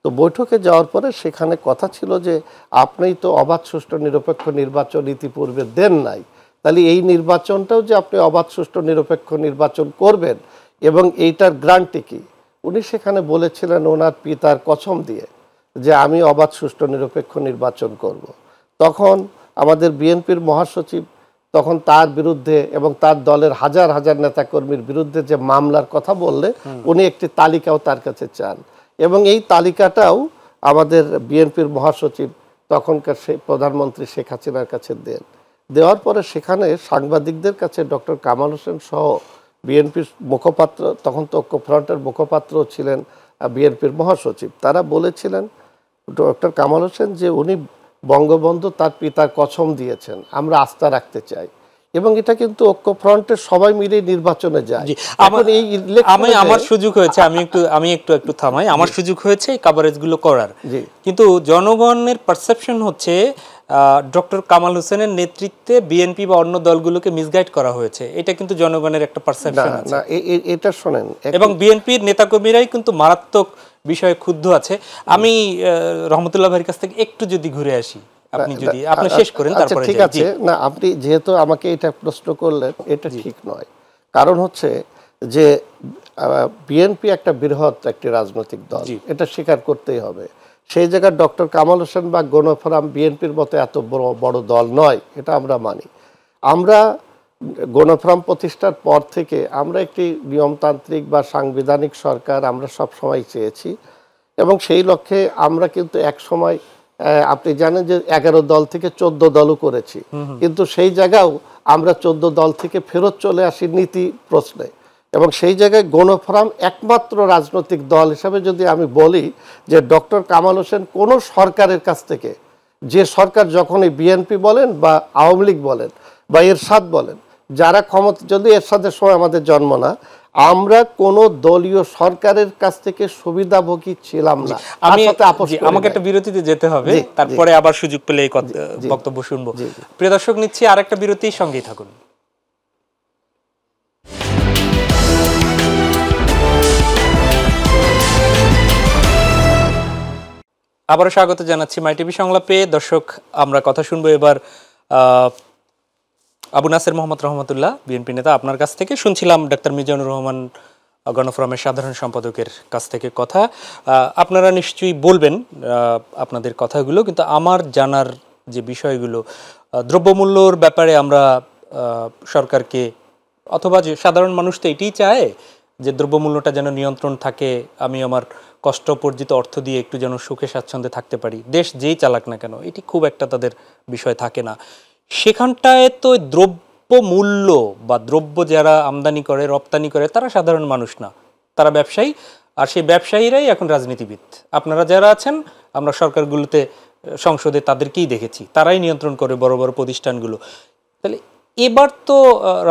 তো বৈঠকে যাওয়ার পরে সেখানে কথা ছিল যে আপনিই তো অবাধ, সুষ্ঠু, নিরপেক্ষ নির্বাচন ইতিপূর্বে দেন নাই, তাহলে এই নির্বাচনটাও যে আপনি অবাধ, সুষ্ঠু, নিরপেক্ষ নির্বাচন করবেন এবং এইটার গ্যারান্টি কি? উনি সেখানে বলেছিলেন ওনার পিতার কসম দিয়ে যে আমি অবাধ, সুষ্ঠু, নিরপেক্ষ নির্বাচন করব। তখন আমাদের বিএনপির মহাসচিব তখন তার বিরুদ্ধে এবং তার দলের হাজার হাজার নেতাকর্মীর বিরুদ্ধে যে মামলার কথা বললে, উনি একটি তালিকাও তার কাছে চান এবং এই তালিকাটাও আমাদের বিএনপির মহাসচিব তখনকার প্রধানমন্ত্রী শেখ হাসিনার কাছে দেন। দেওয়ার পরে সেখানে সাংবাদিকদের কাছে ডক্টর কামাল হোসেন সহ বিএনপির মুখপাত্র, তখন তো ঐক্য ফ্রন্টের মুখপাত্র ছিলেন বিএনপির মহাসচিব, তারা বলেছিলেন ডক্টর কামাল হোসেন যে উনি বঙ্গবন্ধু তার পিতার কসম দিয়েছেন, আমরা আস্থা রাখতে চাই, এবং এটা কিন্তু ঐক্যফ্রন্টের সবাই মিলে নির্বাচনে যায়। এখন এই আমার সুযোগ হয়েছে, আমি একটু থামাই, আমার সুযোগ হয়েছে এই কভারেজগুলো করার, কিন্তু জনগণের পারসেপশন হচ্ছে ডক্টর কামাল হোসেনের নেতৃত্বে বিএনপি বা অন্য দলগুলোকে মিসগাইড করা হয়েছে, এটা কিন্তু জনগণের একটা পারসেপশন আছে। না, এটা শোনেন, এবং বিএনপির নেতাকর্মীরাই কিন্তু মারাত্মক বিষয়ে ক্ষুব্ধ আছে। আমি রহমতুল্লাহ ভাইয়ের কাছ থেকে একটু যদি ঘুরে আসি, আপনি যদি আপনি শেষ করেন তারপরে ঠিক আছে। না, আপনি যেহেতু আমাকে এটা প্রশ্ন করলেন, এটা ঠিক নয়। কারণ হচ্ছে যে বিএনপি একটা বৃহৎ একটি রাজনৈতিক দল, এটা স্বীকার করতেই হবে। সেই জায়গায় ডক্টর কামাল হোসেন বা গণফোরাম বিএনপির মতো এত বড় দল নয়, এটা আমরা মানি। আমরা গণফোরাম প্রতিষ্ঠার পর থেকে আমরা একটি নিয়মতান্ত্রিক বা সাংবিধানিক সরকার আমরা সব সময় চেয়েছি, এবং সেই লক্ষ্যে আমরা কিন্তু এক সময় আপনি জানেন যে 11 দল থেকে 14 দলও করেছি, কিন্তু সেই জায়গাও আমরা 14 দল থেকে ফেরত চলে আসি নীতি প্রশ্নে। এবং সেই জায়গায় গণফোরাম একমাত্র রাজনৈতিক দল হিসাবে যদি আমি বলি যে ডক্টর কামাল হোসেন কোনো সরকারের কাছ থেকে, যে সরকার যখনই বিএনপি বলেন বা আওয়ামী লীগ বলেন বা এরশাদ বলেন, যারা ক্ষমতা, যদি এরশাদের সময় আমাদের জন্ম না, আমরা কোন দলীয় সরকারের কাছ থেকে সুবিধাভোগী ছিলাম না। আমাকে একটা বিরতিতে যেতে হবে, তারপরে আবার সুযোগ পেলে এই বক্তব্য শুনবো। প্রিয় দর্শক, নিচ্ছি আরেকটা বিরতি, সঙ্গেই থাকুন। আবারও স্বাগত জানাচ্ছি মাই টিভি সংলাপে। দর্শক, আমরা কথা শুনবো এবার আবু নাসের মোহাম্মদ রহমতুল্লাহ, বিএনপি নেতা, আপনার কাছ থেকে। শুনছিলাম ডাক্তার মিজানুর রহমান, গণফোরামের সাধারণ সম্পাদকের কাছ থেকে কথা। আপনারা নিশ্চয়ই বলবেন আপনাদের কথাগুলো, কিন্তু আমার জানার যে বিষয়গুলো, দ্রব্যমূল্যর ব্যাপারে আমরা সরকারকে, অথবা যে সাধারণ মানুষ তো এটাই চায় যে দ্রব্যমূল্যটা যেন নিয়ন্ত্রণ থাকে, আমি আমার কষ্টপর্জিত অর্থ দিয়ে একটু যেন সুখে স্বাচ্ছন্দ্যে থাকতে পারি, দেশ যেই চালাক না কেন, এটি খুব একটা তাদের বিষয় থাকে না। সেখানটায় তো দ্রব্য মূল্য বা দ্রব্য যারা আমদানি করে, রপ্তানি করে, তারা সাধারণ মানুষ না, তারা ব্যবসায়ী, আর সেই ব্যবসায়ীরাই এখন রাজনীতিবিদ। আপনারা যারা আছেন, আমরা সরকারগুলোতে, সংসদে তাদেরকেই দেখেছি, তারাই নিয়ন্ত্রণ করে বড় বড় প্রতিষ্ঠানগুলো। তাহলে এবার তো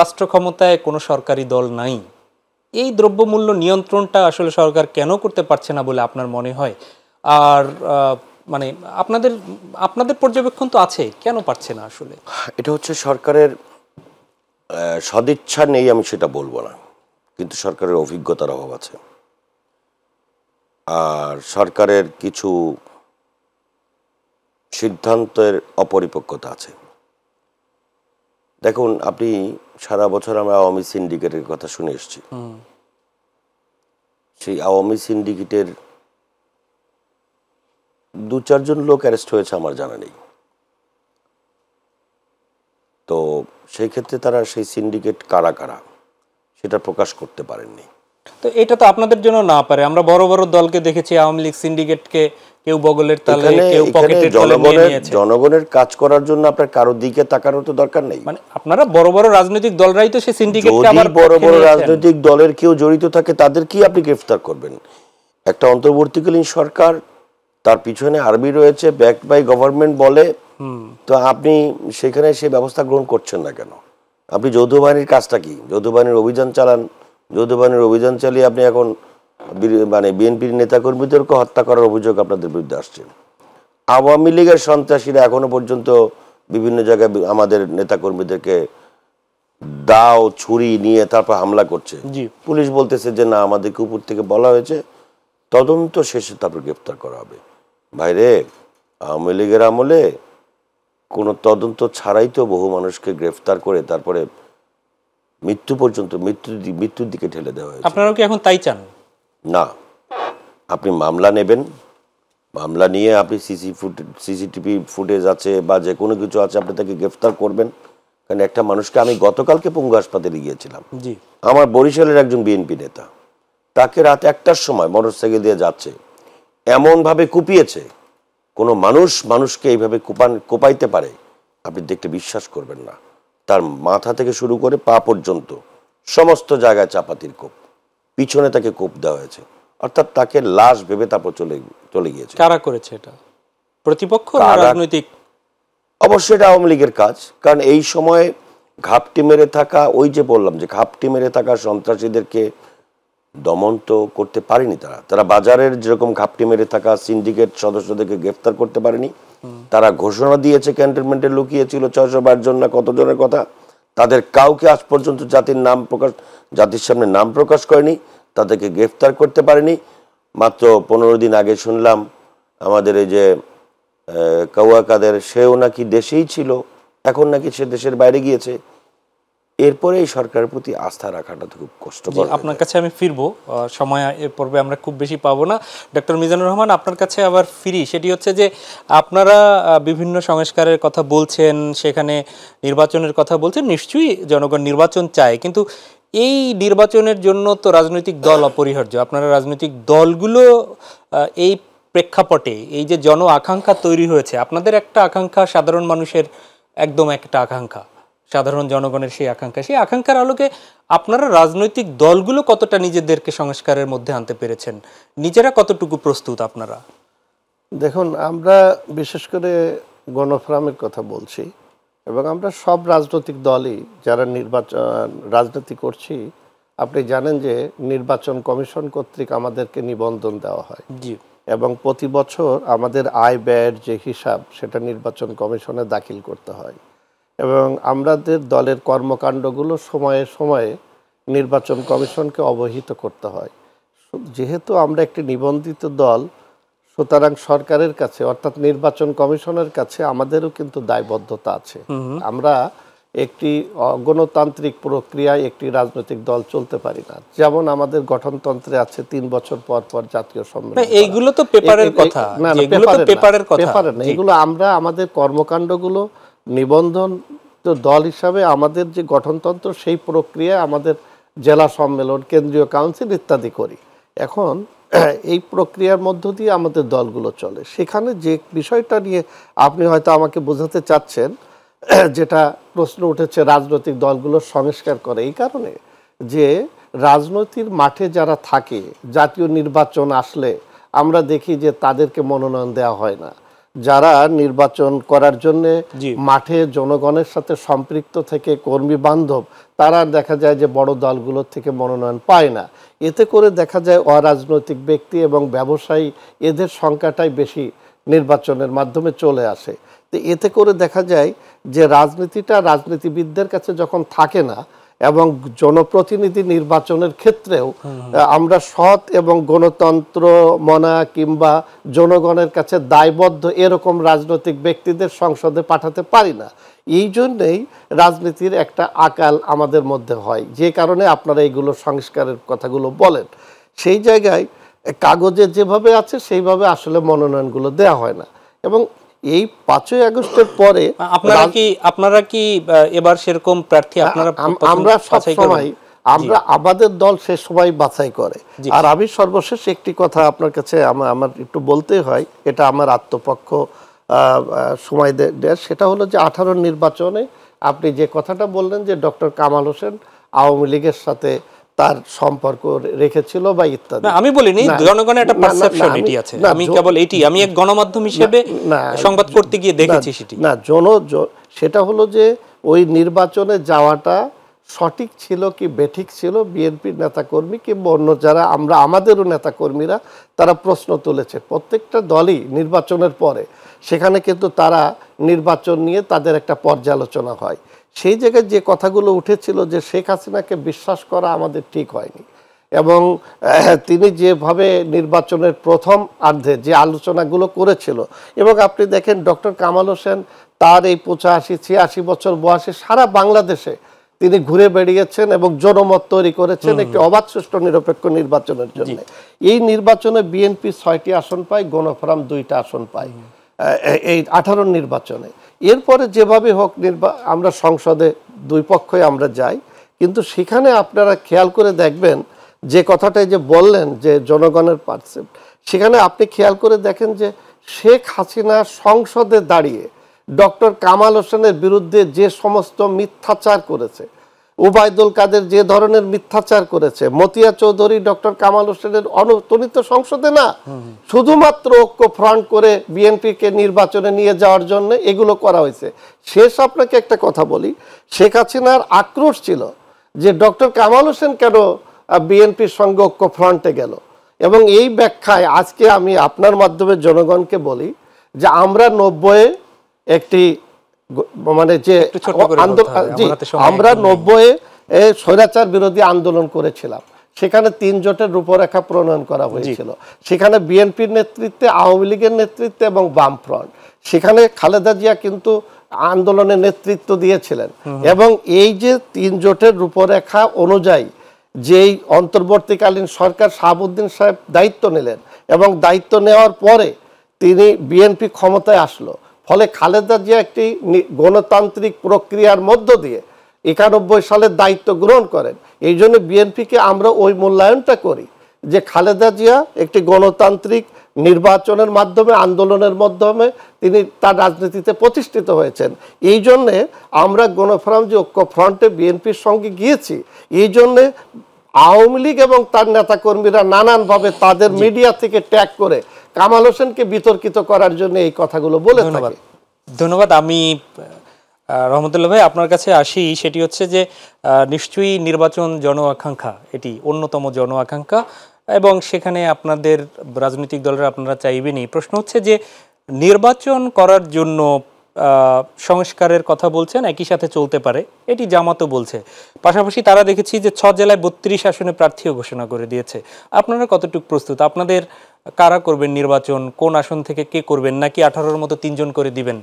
রাষ্ট্র ক্ষমতায় কোনো সরকারি দল নাই, এই দ্রব্যমূল্য নিয়ন্ত্রণটা আসলে সরকার কেন করতে পারছে না বলে আপনার মনে হয়? আর মানে আপনাদের পর্যবেক্ষণ তো আছে, কেন পারছে না আসলে? এটা হচ্ছে সরকারের সদিচ্ছা নেই, আমি সেটা বলবো না, কিন্তু সরকারের অভিজ্ঞতার অভাব আছে, আর সরকারের কিছু সিদ্ধান্তের অপরিপক্কতা আছে। দেখুন, আপনি সারা বছর আমরা আওয়ামী সিন্ডিকেটের কথা শুনে এসেছি। সেই আওয়ামী সিন্ডিকেটের 2-4 জন লোক অ্যারেস্ট হয়েছে আমার জানা নেই। তো সেই ক্ষেত্রে তারা সেই সিন্ডিকেট কারা কারা সেটা প্রকাশ করতে পারেননি। তো এটা তো আপনাদের জন্য না পারে, আমরা বড় বড় দলকে দেখেছি, আওয়ামী লীগ সিন্ডিকেটকে কেউ বগলের তালে, কেউ পকেটের তালে নিয়ে নিয়েছে। জনগণের কাজ করার জন্য আপনার কারোর দিকে তাকানোর তো দরকার নেই। মানে আপনারা বড় বড় রাজনৈতিক দলরাই তো সেই সিন্ডিকেটকে আবার বড় বড় রাজনৈতিক দলের কেউ জড়িত থাকে, তাদের কি আপনি গ্রেফতার করবেন? একটা অন্তর্বর্তীকালীন সরকার, তার পিছনে আর্মি রয়েছে, ব্যাকড বাই গভর্নমেন্ট বলে, তো আপনি সেখানে সেই ব্যবস্থা গ্রহণ করছেন না কেন? আপনি যৌথ বাহিনীর কাজটা কি? যৌথ বাহিনীর অভিযান চালান, যৌথ বাহিনীর অভিযান চালিয়ে আপনি এখন মানে বিএনপির নেতাকর্মীদেরকে হত্যা করার অভিযোগ আপনাদের বিরুদ্ধে আসছে। আওয়ামী লীগের সন্ত্রাসীরা এখনো পর্যন্ত বিভিন্ন জায়গায় আমাদের নেতাকর্মীদেরকে দাও ছুরি নিয়ে তারপর হামলা করছে। পুলিশ বলতেছে যে না, আমাদেরকে উপর থেকে বলা হয়েছে, তদন্ত শেষে তারপর গ্রেফতার করা হবে। ভাইরে, আওয়ামী লীগের আমলে কোনো তদন্ত ছাড়াই তো বহু মানুষকে গ্রেফতার করে তারপরে মৃত্যু পর্যন্ত, মৃত্যুর দিকে ঠেলে দেওয়া হয়েছে। আপনারাও কি এখন তাই চান? না, আপনি মামলা নেবেন, মামলা নিয়ে আপনি সিসিটিভি ফুটেজ আছে বা যে কোনো কিছু আছে, আপনি তাকে গ্রেফতার করবেন। কারণ একটা মানুষকে, আমি গতকালকে পঙ্গু হাসপাতালে গিয়েছিলাম, আমার বরিশালের একজন বিএনপি নেতা, তাকে রাত 1টার সময় মোটরসাইকেল দিয়ে যাচ্ছে, এমনভাবে কুপিয়েছে। কোনো মানুষকে এইভাবে কোপাইতে পারে আপনি দেখতে বিশ্বাস করবেন না। তার মাথা থেকে শুরু করে পা পর্যন্ত সমস্ত জায়গায় চাপাতির কোপ, পিছনে তাকে কোপ দেওয়া হয়েছে, অর্থাৎ তাকে লাশ ভেবে তারপর চলে গিয়েছে। কারা করেছে এটা? প্রতিপক্ষ না রাজনৈতিক অবশ্যই এটা আওয়ামী লীগের কাজ, কারণ এই সময়ে ঘাপটি মেরে থাকা, ওই যে বললাম যে ঘাপটি মেরে থাকা সন্ত্রাসীদেরকে দমন তো করতে পারেনি তারা বাজারের যেরকম ঘাপটি মেরে থাকা সিন্ডিকেট সদস্যদেরকে গ্রেফতার করতে পারেনি। তারা ঘোষণা দিয়েছে ক্যান্টনমেন্টে লুকিয়েছিল 612 জন না কতজনের কথা, তাদের কাউকে আজ পর্যন্ত জাতির সামনে নাম প্রকাশ করেনি, তাদেরকে গ্রেফতার করতে পারেনি। মাত্র 15 দিন আগে শুনলাম আমাদের এই যে কাওয়া কাদের, সেও নাকি দেশেই ছিল, এখন নাকি সে দেশের বাইরে গিয়েছে। এরপরে এই সরকারের প্রতি আস্থা রাখাটা তো খুব কষ্টকর। আপনার কাছে আমি ফিরবো, সময় এ পর্বে আমরা খুব বেশি পাবো না। ডক্টর মিজানুর রহমান, আপনার কাছে আবার ফিরি। সেটি হচ্ছে যে আপনারা বিভিন্ন সংস্কারের কথা বলছেন, সেখানে নির্বাচনের কথা বলছেন, নিশ্চয়ই জনগণ নির্বাচন চায়, কিন্তু এই নির্বাচনের জন্য তো রাজনৈতিক দল অপরিহার্য। আপনারা রাজনৈতিক দলগুলো এই প্রেক্ষাপটে এই যে জন আকাঙ্ক্ষা তৈরি হয়েছে, আপনাদের একটা আকাঙ্ক্ষা, সাধারণ মানুষের একদম একটা আকাঙ্ক্ষা, সাধারণ জনগণের সেই আকাঙ্ক্ষার আলোকে আপনারা রাজনৈতিক দলগুলো কতটা নিজেদেরকে সংস্কারের মধ্যে আনতে পেরেছেন, নিজেরা কতটুকু প্রস্তুত আপনারা? দেখুন, আমরা বিশেষ করে গণফোরামের কথা বলছি, এবং আমরা সব রাজনৈতিক দলই যারা রাজনীতি করছি, আপনি জানেন যে নির্বাচন কমিশন কর্তৃক আমাদেরকে নিবন্ধন দেওয়া হয়, জি, এবং প্রতি বছর আমাদের আয় ব্যয়ের যে হিসাব সেটা নির্বাচন কমিশনে দাখিল করতে হয়, এবং আমাদের দলের কর্মকাণ্ডগুলো সময়ে সময়ে নির্বাচন কমিশনকে অবহিত করতে হয়। যেহেতু আমরা একটি নিবন্ধিত দল, সুতরাং সরকারের কাছে অর্থাৎ নির্বাচন কমিশনের কাছে আমাদেরও কিন্তু দায়বদ্ধতা আছে। আমরা একটি গণতান্ত্রিক প্রক্রিয়ায় একটি রাজনৈতিক দল চলতে পারি না। যেমন আমাদের গঠনতন্ত্রে আছে 3 বছর পর পর জাতীয় সম্মেলন। এইগুলো তো পেপারের কথা, পেপারের না, এগুলো আমরা আমাদের কর্মকাণ্ডগুলো নিবন্ধন তো দল হিসাবে আমাদের যে গঠনতন্ত্র সেই প্রক্রিয়ায় আমাদের জেলা সম্মেলন, কেন্দ্রীয় কাউন্সিল ইত্যাদি করি। এখন এই প্রক্রিয়ার মধ্য দিয়ে আমাদের দলগুলো চলে। সেখানে যে বিষয়টা নিয়ে আপনি হয়তো আমাকে বোঝাতে চাচ্ছেন, যেটা প্রশ্ন উঠেছে রাজনৈতিক দলগুলো সংস্কার করে, এই কারণে যে রাজনৈতিক মাঠে যারা থাকে, জাতীয় নির্বাচন আসলে আমরা দেখি যে তাদেরকে মনোনয়ন দেওয়া হয় না। যারা নির্বাচন করার জন্য মাঠে জনগণের সাথে সম্পৃক্ত থেকে কর্মী বান্ধব, তারা দেখা যায় যে বড় দলগুলোর থেকে মনোনয়ন পায় না। এতে করে দেখা যায় অরাজনৈতিক ব্যক্তি এবং ব্যবসায়ী এদের সংখ্যাটাই বেশি নির্বাচনের মাধ্যমে চলে আসে। তো এতে করে দেখা যায় যে রাজনীতিটা রাজনীতিবিদদের কাছে যখন থাকে না, এবং জনপ্রতিনিধি নির্বাচনের ক্ষেত্রেও আমরা সৎ এবং গণতন্ত্র মনা কিংবা জনগণের কাছে দায়বদ্ধ এরকম রাজনৈতিক ব্যক্তিদের সংসদে পাঠাতে পারি না। এই জন্যেই রাজনীতির একটা আকাল আমাদের মধ্যে হয়, যে কারণে আপনারা এইগুলো সংস্কারের কথাগুলো বলেন। সেই জায়গায় কাগজে যেভাবে আছে সেইভাবে আসলে মনোনয়নগুলো দেওয়া হয় না। এবং এই 5ই আগস্টের পরে আপনারা কি এবার সেরকম প্রার্থী আমরা সবসময় আমাদের দল সে সময় বাছাই করে। আর আমি সর্বশেষ একটি কথা আপনার কাছে আমার একটু বলতে হয়, এটা আমার আত্মপক্ষ সময় দেয়, সেটা হলো যে 18 নির্বাচনে আপনি যে কথাটা বললেন যে ডক্টর কামাল হোসেন আওয়ামী লীগের সাথে তার সম্পর্ক রেখেছিল বা ইত্যাদি, আমি বলিনি, জনগণের একটা পারসেপশন এটি আছে, আমি কেবল এটি আমি এক গণমাধ্যম হিসেবে সংবাদ করতে গিয়ে দেখেছি সেটি না। সেটা হলো যে ওই নির্বাচনে যাওয়াটা সঠিক ছিল কি বেঠিক ছিল, বিএনপির নেতাকর্মী কিংবা অন্য যারা আমাদেরও নেতাকর্মীরা তারা প্রশ্ন তুলেছে। প্রত্যেকটা দলই নির্বাচনের পরে সেখানে কিন্তু তারা নির্বাচন নিয়ে তাদের একটা পর্যালোচনা হয়। সেই জায়গায় যে কথাগুলো উঠেছিল যে শেখ হাসিনাকে বিশ্বাস করা আমাদের ঠিক হয়নি, এবং তিনি যেভাবে নির্বাচনের প্রথম অর্ধে যে আলোচনাগুলো করেছিল, এবং আপনি দেখেন ডক্টর কামাল হোসেন তার এই 85-86 বছর বয়সে সারা বাংলাদেশে তিনি ঘুরে বেড়িয়েছেন এবং জনমত তৈরি করেছেন একটি অবাধ, সুষ্ঠু, নিরপেক্ষ নির্বাচনের জন্য। এই নির্বাচনে বিএনপি 6টি আসন পায়, গণফোরাম 2টা আসন পায় এই 18 নির্বাচনে। এরপরে যেভাবে হোক আমরা সংসদে দুই পক্ষই আমরা যাই, কিন্তু সেখানে আপনারা খেয়াল করে দেখবেন যে কথাটাই যে বললেন যে জনগণের পারসেপ্ট, সেখানে আপনি খেয়াল করে দেখেন যে শেখ হাসিনা সংসদে দাঁড়িয়ে ডক্টর কামাল হোসেনের বিরুদ্ধে যে সমস্ত মিথ্যাচার করেছে, ওবায়দুল কাদের যে ধরনের মিথ্যাচার করেছে, মতিয়া চৌধুরী ডক্টর কামাল হোসেনের অনুপ্রণীত সংসদে না, শুধুমাত্র ঐক্য ফ্রন্ট করে বিএনপিকে নির্বাচনে নিয়ে যাওয়ার জন্য এগুলো করা হয়েছে। শেষ আপনাকে একটা কথা বলি, শেখ হাসিনার আক্রোশ ছিল যে ডক্টর কামাল হোসেন কেন বিএনপির সঙ্গে ঐক্য ফ্রন্টে গেল, এবং এই ব্যাখ্যায় আজকে আমি আপনার মাধ্যমে জনগণকে বলি যে আমরা 90-এ একটি মানে যে আমরা 90-এ স্বৈরাচার বিরোধী আন্দোলন করেছিলাম, সেখানে 3 জোটের রূপরেখা প্রণয়ন করা হয়েছিল। সেখানে বিএনপির নেতৃত্বে, আওয়ামী লীগের নেতৃত্বে এবং বামফ্রন্ট, সেখানে খালেদা জিয়া কিন্তু আন্দোলনের নেতৃত্ব দিয়েছিলেন। এবং এই যে 3 জোটের রূপরেখা অনুযায়ী যেই অন্তর্বর্তীকালীন সরকার শাহাবুদ্দিন সাহেব দায়িত্ব নিলেন, এবং দায়িত্ব নেওয়ার পরে তিনি বিএনপি ক্ষমতায় আসলো, ফলে খালেদা জিয়া একটি গণতান্ত্রিক প্রক্রিয়ার মধ্য দিয়ে 91 সালের দায়িত্ব গ্রহণ করেন। এই জন্য বিএনপিকে আমরা ওই মূল্যায়নটা করি যে খালেদা জিয়া একটি গণতান্ত্রিক নির্বাচনের মাধ্যমে, আন্দোলনের মাধ্যমে তিনি তার রাজনীতিতে প্রতিষ্ঠিত হয়েছেন। এই জন্যে আমরা গণফোরাম যে ঐক্য ফ্রন্টে বিএনপির সঙ্গে গিয়েছি, এই জন্যে আওয়ামী লীগ এবং তার নেতাকর্মীরা নানানভাবে তাদের মিডিয়া থেকে ট্যাগ করে কামাল হোসেনকে বিতর্কিত করার জন্য এই কথাগুলো বলে থাকে। ধন্যবাদ। আমি রহমতুল্লাহ ভাই আপনার কাছে আসি, সেটি হচ্ছে যে নিশ্চয়ই নির্বাচন জন আকাঙ্ক্ষা, এটি অন্যতম জন আকাঙ্ক্ষা, এবং সেখানে আপনাদের রাজনৈতিক দলের আপনারা চাইবেনই। প্রশ্ন হচ্ছে যে নির্বাচন করার জন্য সংস্কারের কথা বলছেন, একই সাথে চলতে পারে, এটি জামাতও বলছে। পাশাপাশি তারা দেখেছি যে 6 জেলায় 32 আসনে প্রার্থীও ঘোষণা করে দিয়েছে। আপনারা কতটুকু প্রস্তুত? আপনাদের কারা করবেন নির্বাচন, কোন আসন থেকে কে করবেন, নাকি 18-র মতো 3 জন করে দিবেন?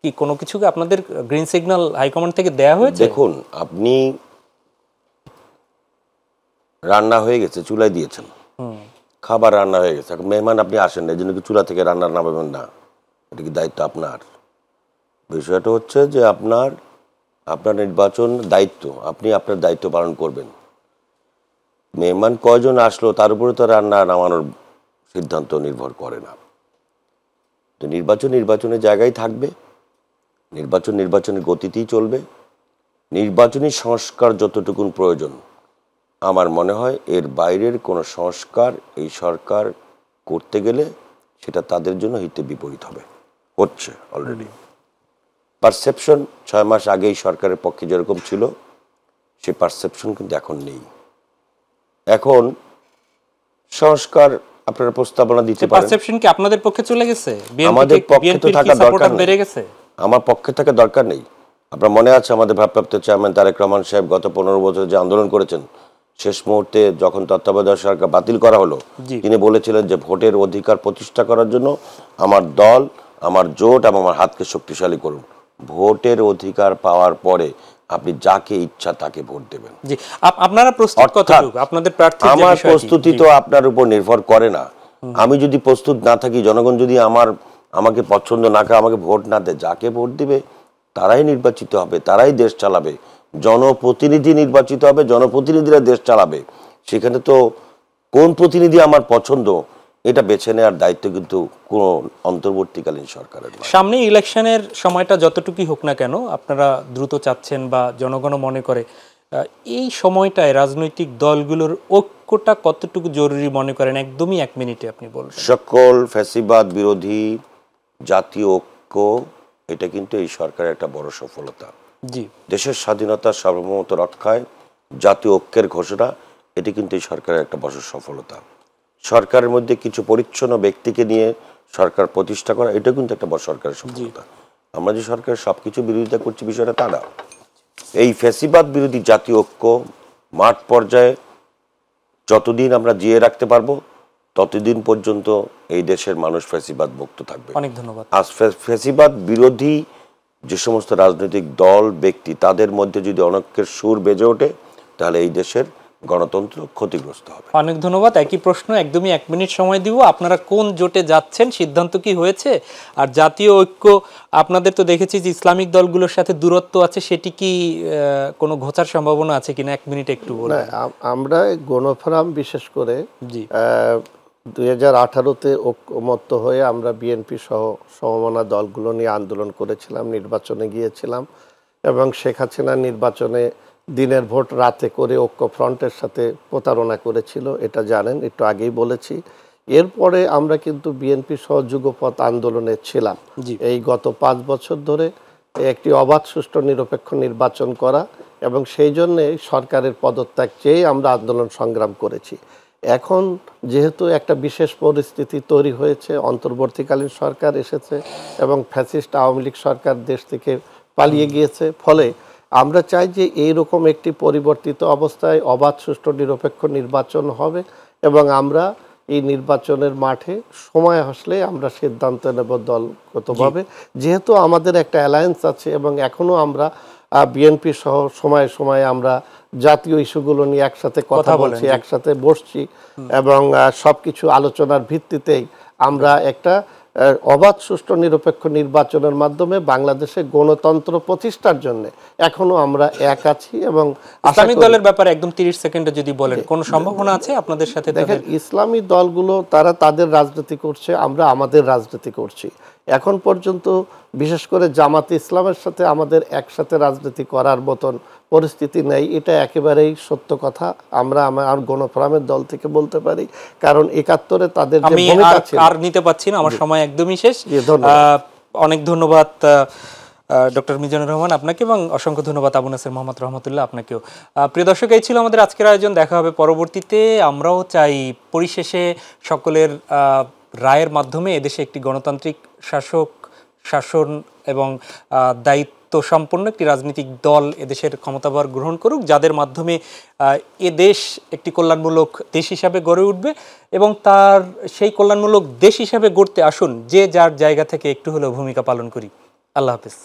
কি কোনো কিছু আপনাদের গ্রিন সিগন্যাল হাইকমান্ড থেকে দেয়া হয়েছে? দেখুন, আপনি রান্না হয়ে গেছে, চুলায় দিয়েছেন, খাবার রান্না হয়ে গেছে, এখন মেহমান আপনি আসেন না, এই জন্য কি চুলা থেকে রান্না নামাবেন না? এটা কি দায়িত্ব আপনার? বিষয়টা হচ্ছে যে আপনার নির্বাচন দায়িত্ব, আপনি আপনার দায়িত্ব পালন করবেন। মেহমান কয়জন আসলো তার উপরে তো রান্না নামানোর সিদ্ধান্ত নির্ভর করে না। তো নির্বাচনের জায়গায় থাকবে, নির্বাচনের গতিতেই চলবে। নির্বাচনী সংস্কার যতটুকুন প্রয়োজন, আমার মনে হয় এর বাইরের কোনো সংস্কার এই সরকার করতে গেলে সেটা তাদের জন্য হিতে বিপরীত হবে, হচ্ছে অলরেডি। পারসেপশন 6 মাস আগে এই সরকারের পক্ষে যেরকম ছিল, সে পারসেপশন কিন্তু এখন নেই। এখন সংস্কার আপনারা প্রস্তাবনা দিতে পারেন। পারসেপশন কি আপনাদের পক্ষে চলে গেছে? আমাদের পক্ষে তো থাকা দরকার বেড়ে গেছে, আমার পক্ষে থাকা দরকার নেই। আপনার মনে আছে আমাদের ভারপ্রাপ্ত চেয়ারম্যান তারেক রহমান সাহেব গত 15 বছর যে আন্দোলন করেছেন, শেষ মুহূর্তে যখন তত্ত্বাবধায়ক সরকার বাতিল করা হলো, তিনি বলেছিলেন যে ভোটের অধিকার প্রতিষ্ঠা করার জন্য আমার দল, আমার জোট এবং আমার হাতকে শক্তিশালী করুন। ভোটের অধিকার পাওয়ার পরে আপনি যাকে ইচ্ছা তাকে ভোট দেবেন। জি, আপনারা প্রস্তুত কতটুকু? আপনাদের প্রার্থী, আমার প্রস্তুতি তো আপনার উপর নির্ভর করে না। আমি যদি প্রস্তুত না থাকি, জনগণ যদি আমাকে পছন্দ না করে, আমাকে ভোট না দেয়, যাকে ভোট দিবে তারাই নির্বাচিত হবে, তারাই দেশ চালাবে। জনপ্রতিনিধি নির্বাচিত হবে, জনপ্রতিনিধিরা দেশ চালাবে। সেখানে তো কোন প্রতিনিধি আমার পছন্দ এটা বেছে নেওয়ার দায়িত্ব কিন্তু কোনো অন্তর্বর্তীকালীন সরকারের নয়। সামনে ইলেকশনের সময়টা যতটুকুই হোক না কেন, আপনারা দ্রুত চাচ্ছেন বা জনগণ মনে করে, এই সময়টায় রাজনৈতিক দলগুলোর ঐক্যটা কতটুকু জরুরি মনে করেন? একদমই 1 মিনিটে আপনি বলুন। সকল ফ্যাসিবাদ বিরোধী জাতীয় ঐক্য, এটা কিন্তু এই সরকারের একটা বড় সফলতা। জি, দেশের স্বাধীনতা সার্বভৌমত্ব রক্ষায় জাতীয় ঐক্যের ঘোষণা, এটি কিন্তু এই সরকারের একটা বড় সফলতা। সরকারের মধ্যে কিছু পরিচ্ছন্ন ব্যক্তিকে নিয়ে সরকার প্রতিষ্ঠা করা, এটা কিন্তু একটা বড় সরকারের সফলতা। আমরা যে সরকারের সবকিছু বিরোধিতা করছি, বিষয়টা তা না। এই ফ্যাসিবাদ বিরোধী জাতীয় ঐক্য মাঠ পর্যায়ে যতদিন আমরা জিয়ে রাখতে পারবো, ততদিন পর্যন্ত এই দেশের মানুষ ফ্যাসিবাদ মুক্ত থাকবে। অনেক ধন্যবাদ। আজ ফ্যাসিবাদ বিরোধী যে সমস্ত রাজনৈতিক দল, ব্যক্তি, তাদের মধ্যে যদি অনৈক্যের সুর বেজে ওঠে, তাহলে এই দেশের গণতন্ত্র ক্ষতিগ্রস্ত হবে। অনেক ধন্যবাদ। একই প্রশ্ন, একদমই 1 মিনিট সময় দিব। আপনারা কোন জোটে যাচ্ছেন, সিদ্ধান্ত কি হয়েছে? আর জাতীয় ঐক্য, আপনাদের তো দেখেছি যে ইসলামিক দলগুলোর সাথে দূরত্ব আছে, সেটি কি কোনো ঘোচার সম্ভাবনা আছে কিনা? 1 মিনিট একটু বলুন। আমরা গণফোরাম বিশেষ করে জি 2018-তে ঐক্যমত্য হয়ে আমরা বিএনপি সহ সমমনা দলগুলো নিয়ে আন্দোলন করেছিলাম, নির্বাচনে গিয়েছিলাম, এবং শেখ হাসিনা নির্বাচনে দিনের ভোট রাতে করে ঐক্যফ্রন্টের সাথে প্রতারণা করেছিল, এটা জানেন, একটু আগেই বলেছি। এরপরে আমরা কিন্তু বিএনপি সহ যুগপৎ আন্দোলনে ছিলাম জি। এই গত 5 বছর ধরে একটি অবাধ সুষ্ঠু নিরপেক্ষ নির্বাচন করা, এবং সেই জন্যে সরকারের পদত্যাগ চেয়ে আমরা আন্দোলন সংগ্রাম করেছি। এখন যেহেতু একটা বিশেষ পরিস্থিতি তৈরি হয়েছে, অন্তর্বর্তীকালীন সরকার এসেছে এবং ফ্যাসিস্ট আওয়ামী লীগ সরকার দেশ থেকে পালিয়ে গিয়েছে, ফলে আমরা চাই যে এইরকম একটি পরিবর্তিত অবস্থায় অবাধ সুষ্ঠু নিরপেক্ষ নির্বাচন হবে, এবং আমরা এই নির্বাচনের মাঠে সময় আসলে আমরা সিদ্ধান্ত নেব দলগতভাবে। যেহেতু আমাদের একটা অ্যালায়েন্স আছে এবং এখনো আমরা বিএনপি সহ সময়ে সময়ে আমরা জাতীয় ইস্যুগুলো নিয়ে একসাথে কথা বলছি, একসাথে বসছি, এবং সবকিছু আলোচনার ভিত্তিতেই আমরা একটা অবাধ সুষ্ঠু নিরপেক্ষ নির্বাচনের মাধ্যমে বাংলাদেশে গণতন্ত্র প্রতিষ্ঠার জন্য এখনো আমরা এক আছি। এবং ইসলামিক দলের ব্যাপারে একদম 30 সেকেন্ডে যদি বলেন, কোন সম্ভাবনা আছে আপনাদের সাথে? দেখেন, ইসলামী দলগুলো তারা তাদের রাজনীতি করছে, আমরা আমাদের রাজনীতি করছি। এখন পর্যন্ত বিশেষ করে জামাতে ইসলামের সাথে আমাদের একসাথে রাজনীতি করার মতন পরিস্থিতি নেই, এটা একেবারেই সত্য কথা। আমরা আমার গণফোরামের দল থেকে বলতে পারি, কারণ 71-এ তাদের যে ভূমিকা ছিল। আর নিতে পাচ্ছি না, আমার সময় একদমই শেষ। অনেক ধন্যবাদ ডক্টর মিজানুর রহমান আপনাকে, এবং অসংখ্য ধন্যবাদ আবু নাসের মোহাম্মদ রহমতুল্লাহ আপনাকেও। প্রিয় দর্শক, এই ছিল আমাদের আজকের আয়োজন। দেখা হবে পরবর্তীতে। আমরাও চাই পরিশেষে সকলের রায়ের মাধ্যমে এদেশে একটি গণতান্ত্রিক শাসন এবং দায়িত্ব সম্পন্ন একটি রাজনৈতিক দল এদেশের ক্ষমতাভার গ্রহণ করুক, যাদের মাধ্যমে এদেশ একটি কল্যাণমূলক দেশ হিসাবে গড়ে উঠবে, এবং তার সেই কল্যাণমূলক দেশ হিসাবে গড়তে আসুন যে যার জায়গা থেকে একটু হলেও ভূমিকা পালন করি। আল্লাহ হাফেজ।